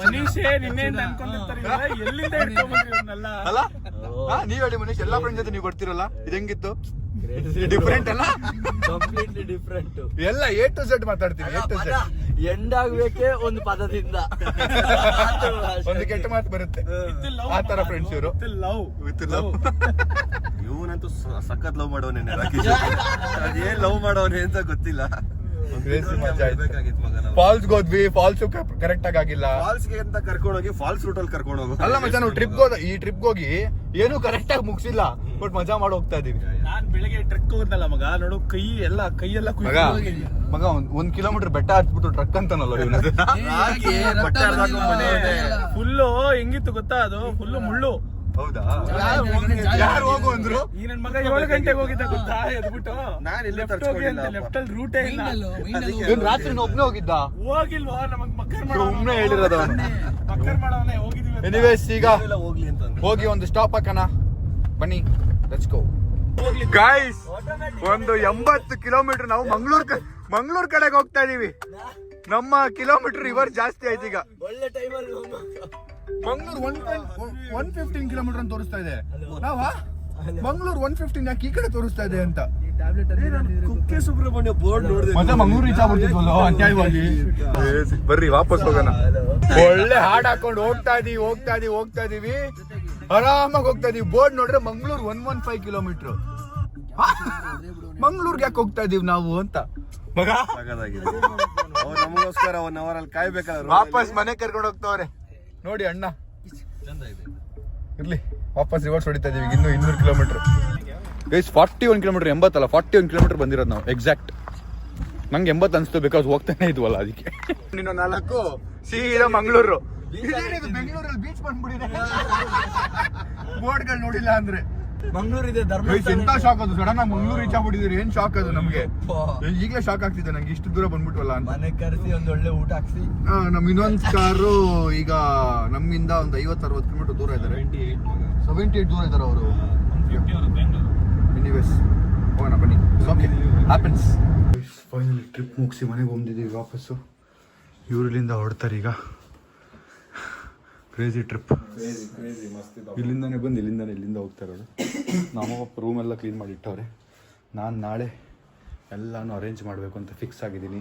ಮನುಷ್ಯ ನಿನ್ನೆಯಿಂದ ಅನ್ಕೊಂಡಿರ್ತಾರೆ ಇವ್ರೆಲ್ಲ ಎಲ್ಲಿಂದ ಹಿಡ್ಕೊಂಡ್ಬಂದ್ರಿ ಇವ್ರನ್ನೆಲ್ಲ? ಅಲ್ಲ ನೀವ್ ಹೇಳಿ ಮನುಷ್ಯ, ಎಲ್ಲಾ ಫ್ರೆಂಡ್ ಜೊತೆ ನೀವು ಬರ್ತಿರಲ್ಲ, ಇದು ಹೆಂಗಿತ್ತು? ಡಿಫ್ರೆಂಟ್ ಅಲ್ಲ, ಕಂಪ್ಲೀಟ್ಲಿ ಡಿಫ್ರೆಂಟ್. ಎಲ್ಲ ಎ ಟು ಝೆಡ್ ಮಾತಾಡ್ತೀವಿ. ಎ ಟು ಝೆಡ್ ಎಂಡ್ ಆಗ್ಬೇಕೆ ಒಂದು ಪದದಿಂದ ಒಂದು ಕೆಟ್ಟ ಮಾತು ಬರುತ್ತೆ. ಆ ತರ ಫ್ರೆಂಡ್ಸ್ ಇವರು. Love with love. ಇವನಂತೂ ಸಖತ್ ಲವ್ ಮಾಡೋನೆ, ಅದೇನ್ ಲವ್ ಮಾಡೋನೆ ಅಂತ ಗೊತ್ತಿಲ್ಲ. ಫಾಲ್ಸ್ ಹೋದ್ವಿ, ಫಾಲ್ಸ್ ಕರೆಕ್ಟ್ ಆಗಿ ಆಗಿಲ್ಲ. ಫಾಲ್ಸ್ ಗೆ ಅಂತ ಕರ್ಕೊಂಡೋಗಿ ಫಾಲ್ಸ್ ರೂಟ್ ಅಲ್ಲಿ ಕರ್ಕೊಂಡು ಹೋಗೋ. ಅಲ್ಲ ಮಚ್ಚ, ನಾವು ಈ ಟ್ರಿಪ್ ಹೋಗಿ ಏನು ಕರೆಕ್ಟ್ ಆಗಿ ಮುಗಿಸಿಲ್ಲ, ಬಟ್ ಮಜಾ ಮಾಡಿ ಹೋಗ್ತಾ ಇದೀವಿ. ನಾನ್ ಬೆಳಿಗ್ಗೆ ಟ್ರೆಕ್ ಹೋದ್ನಲ್ಲ ಮಗ, ನೋಡು ಕೈಯೆಲ್ಲ ಮಗ 1 ಕಿಲೋಮೀಟರ್ ಬೆಟ್ಟ ಹತ್ಬಿಟ್ಟು ಟ್ರಕ್ ಅಂತಾನಲ್ಲ ಫುಲ್ಲು ಹೆಂಗಿತ್ತು ಗೊತ್ತಾ? ಅದು ಫುಲ್ಲು ಮುಳ್ಳು. ಹೌದಾ? ಯಾರು ಹೋಗು ಅಂದ್ರು? ಈ ನನ್ ಮಗ 7 ಗಂಟೆಗೆ ಹೋಗಿದ್ದ ಗೊತ್ತಾ? ಎದ್ಬಿಟ್ಟು ನಾನ್ ಇಲ್ಲಿ ಲೆಫ್ಟ್ ಹೋಗಿ ಅಂತ, ಲೆಫ್ಟ್ ಅಲ್ಲಿ ರೂಟೇ ಇಲ್ಲ. ಇವ್ನು ರಾತ್ರಿ ಒಬ್ನೇ ಹೋಗಿದ್ದ? ಹೋಗಿಲ್ವಾ? ನಮಗ್ ಮಕ್ಕರ್ ಸುಮ್ನೆ ಹೇಳಿರೋದು. ಮಕ್ಕರ್ ಮಾಡವನೆ ಹೋಗಿದೀವಿ. ಎನಿವೇಸ್, ಈಗ ಹೋಗ್ಲಿ ಅಂತ ಹೋಗಿ ಒಂದು ಸ್ಟಾಪ್ ಹಾಕೋಣ ಬನ್ನಿ. Let's go guys. ಒಂದು 80 ಕಿಲೋಮೀಟರ್ ನಾವು ಮಂಗಳೂರು ಕಡೆಗೆ ಹೋಗ್ತಾ ಇದೀವಿ. ನಮ್ಮ ಕಿಲೋಮೀಟರ್ ರಿವರ್ಸ್ ಜಾಸ್ತಿ ಆಯ್ತು ಈಗ. ಒಳ್ಳೆ ಟೈಮಲ್ಲಿ ಮಂಗಳೂರು 115 ಕಿಲೋಮೀಟರ್ ಅಂತ ತೋರಿಸ್ತಾ ಇದೆ. ನಾವ ಮಂಗಳೂರು 115 ಯಾಕೆ ಈ ಕಡೆ ತೋರಿಸ್ತಾ ಇದೆ ಅಂತ. ಕುಕ್ಕೆ ಸುಬ್ರಹ್ಮಣ್ಯ ಬೋರ್ಡ್ ನೋಡಿದೆ, ಮತ್ತೆ ಮಂಗಳೂರು ರೀಚ್ ಆಗ್ಬಿಡ್ತಿದ್ವಲ್ಲ ಅನ್ಯಾಯವಾಗಿ. ಬರ್ರಿ ವಾಪಸ್ ಹೋಗೋಣ. ಒಳ್ಳೆ ಹಾಡ್ ಹಾಕೊಂಡು ಹೋಗ್ತಾ ಇದೀವಿ ಆರಾಮಾಗಿ ಹೋಗ್ತಾ ಇದೀವಿ. ಬೋರ್ಡ್ ನೋಡ್ರೆ ಮಂಗಳೂರು 115 ಕಿಲೋಮೀಟರ್. ಮಂಗಳೂರ್ಗೆ ಯಾಕೆ ಹೋಗ್ತಾ ಇದೀವಿ ನಾವು ಅಂತ ಮಗ. ನಮಗೋಸ್ಕರ 1 hour ಅಲ್ಲಿ ಕಾಯ್ಬೇಕಾದ್ರೆ ವಾಪಸ್ ಮನೆ ಕರ್ಕೊಂಡು ಹೋಗ್ತಾವ್ರೆ ನೋಡಿ ಅಣ್ಣ. ಇರ್ಲಿ, ವಾಪಸ್ ರಿವರ್ಸ್ ಹೊಡಿತಾ ಇದೀವಿ. ಇನ್ನು 200 ಕಿಲೋಮೀಟರ್ ಗೈಸ್. 41 ಕಿಲೋಮೀಟರ್, 80 ಅಲ್ಲ 41 ಕಿಲೋಮೀಟರ್ ಬಂದಿರೋದು ನಾವು ಎಕ್ಸಾಕ್ಟ್. ನಂಗೆ 80 ಅನ್ಸ್ತು, ಬಿಕಾಸ್ ಹೋಗ್ತಾನೆ ಇದ್ವಲ್ಲ ಅದಕ್ಕೆ. ಇನ್ನು 4 ಸೀದಾ ಮಂಗಳೂರು. ಬೆಂಗಳೂರಲ್ಲಿ ಬೀಚ್ ಬಂದ್ಬಿಡಿದೆ ಬೋರ್ಡ್ಗಳು ನೋಡಿಲ್ಲ ಅಂದ್ರೆ. ಮಂಗಳೂರು ಇದೆ, ಎಂತ ಶಾಕ್ ಅದು, ಸಡನ್ ಆಗಿ ಮಂಗಳೂರು ರೀಚ್ ಆಗ್ಬಿಟ್ಟಿದ್ದೀರಿ. ಏನ್ ಶಾಕ್ ಅದು ನಮ್ಗೆ. ಈಗಲೇ ಶಾಕ್ ಆಗ್ತಿದೆ ನಂಗೆ, ಇಷ್ಟು ದೂರ ಬಂದ್ಬಿಟ್ವಲ್ಲ ಅಂತ. ಮನೆ ಕರೆಸಿ ಒಂದು ಒಳ್ಳೆ ಊಟ ಹಾಕ್ಸಿ. ನಮ್ ಇನ್ನೊಂದ್ ಕಾರು ಈಗ ನಮ್ಮಿಂದ ಒಂದು 50-60 ಕಿಲೋಮೀಟರ್ ದೂರ ಇದಾರೆ. 78 ದೂರ ಇದಾರೆ ಅವರು. ಎನಿವೇಸ್ ಹೋಗೋಣ ಬನ್ನಿ. Okay, happens. ಫೈನಲಿ ಟ್ರಿಪ್ ಮುಗಿಸಿ ಮನೆಗೆ ಬಂದಿದ್ದೀವಿ ವಾಪಸ್ಸು. ಇವ್ರಿಲ್ಲಿಂದ ಹೊರಡ್ತಾರೆ ಈಗ. Crazy trip. ಇಲ್ಲಿಂದಾನೆ ಬಂದು ಇಲ್ಲಿಂದ ಹೋಗ್ತಾ ಇರೋದು. ನಮ್ಮಪ್ಪ ರೂಮ್ ಎಲ್ಲ ಕ್ಲೀನ್ ಮಾಡಿ ಇಟ್ಟವ್ರೆ. ನಾನು ನಾಳೆ ಎಲ್ಲನೂ ಅರೇಂಜ್ ಮಾಡಬೇಕು ಅಂತ ಫಿಕ್ಸ್ ಆಗಿದ್ದೀನಿ.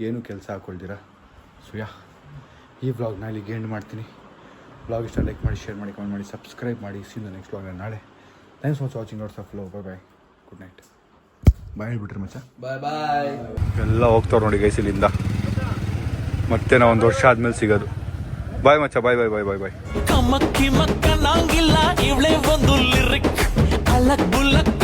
ಏನೂ ಕೆಲಸ ಹಾಕೊಳ್ತೀರಾ. ಸೊ ಈ ವ್ಲಾಗ್ನ ಇಲ್ಲಿಗೆ ಎಂಡ್ ಮಾಡ್ತೀನಿ. ವ್ಲಾಗ್ ಇಷ್ಟ ಲೈಕ್ ಮಾಡಿ, ಶೇರ್ ಮಾಡಿ, ಕಮೆಂಟ್ ಮಾಡಿ, ಸಬ್ಸ್ಕ್ರೈಬ್ ಮಾಡಿ. ಸಿ ದ ನೆಕ್ಸ್ಟ್ ವ್ಲಾಗ್ ನಾಳೆ. Thanks for watching. Lots of love. Bye. Good night. Bye ಹೇಳ್ಬಿಟ್ರಿ ಮಚ್ಚ. ಬಾಯ್. ಎಲ್ಲ ಹೋಗ್ತಾವ್ರು ನೋಡಿ ಗೈಸ್ ಇಲ್ಲಿಂದ. ಮತ್ತೆ ನಾವು 1 ವರ್ಷ ಆದ್ಮೇಲೆ ಸಿಗೋದು. ಬಾಯ್ ಮಚ್ಚ. ಬಾಯ್. ಕಮಕ್ಕಿ ಮಕ್ಕ ನಂಗಿಲ್ಲ ಇವಳೆ ಒಂದು ಲಿರಿಕ್ ಅಲಕ್ ಬುಲಕ್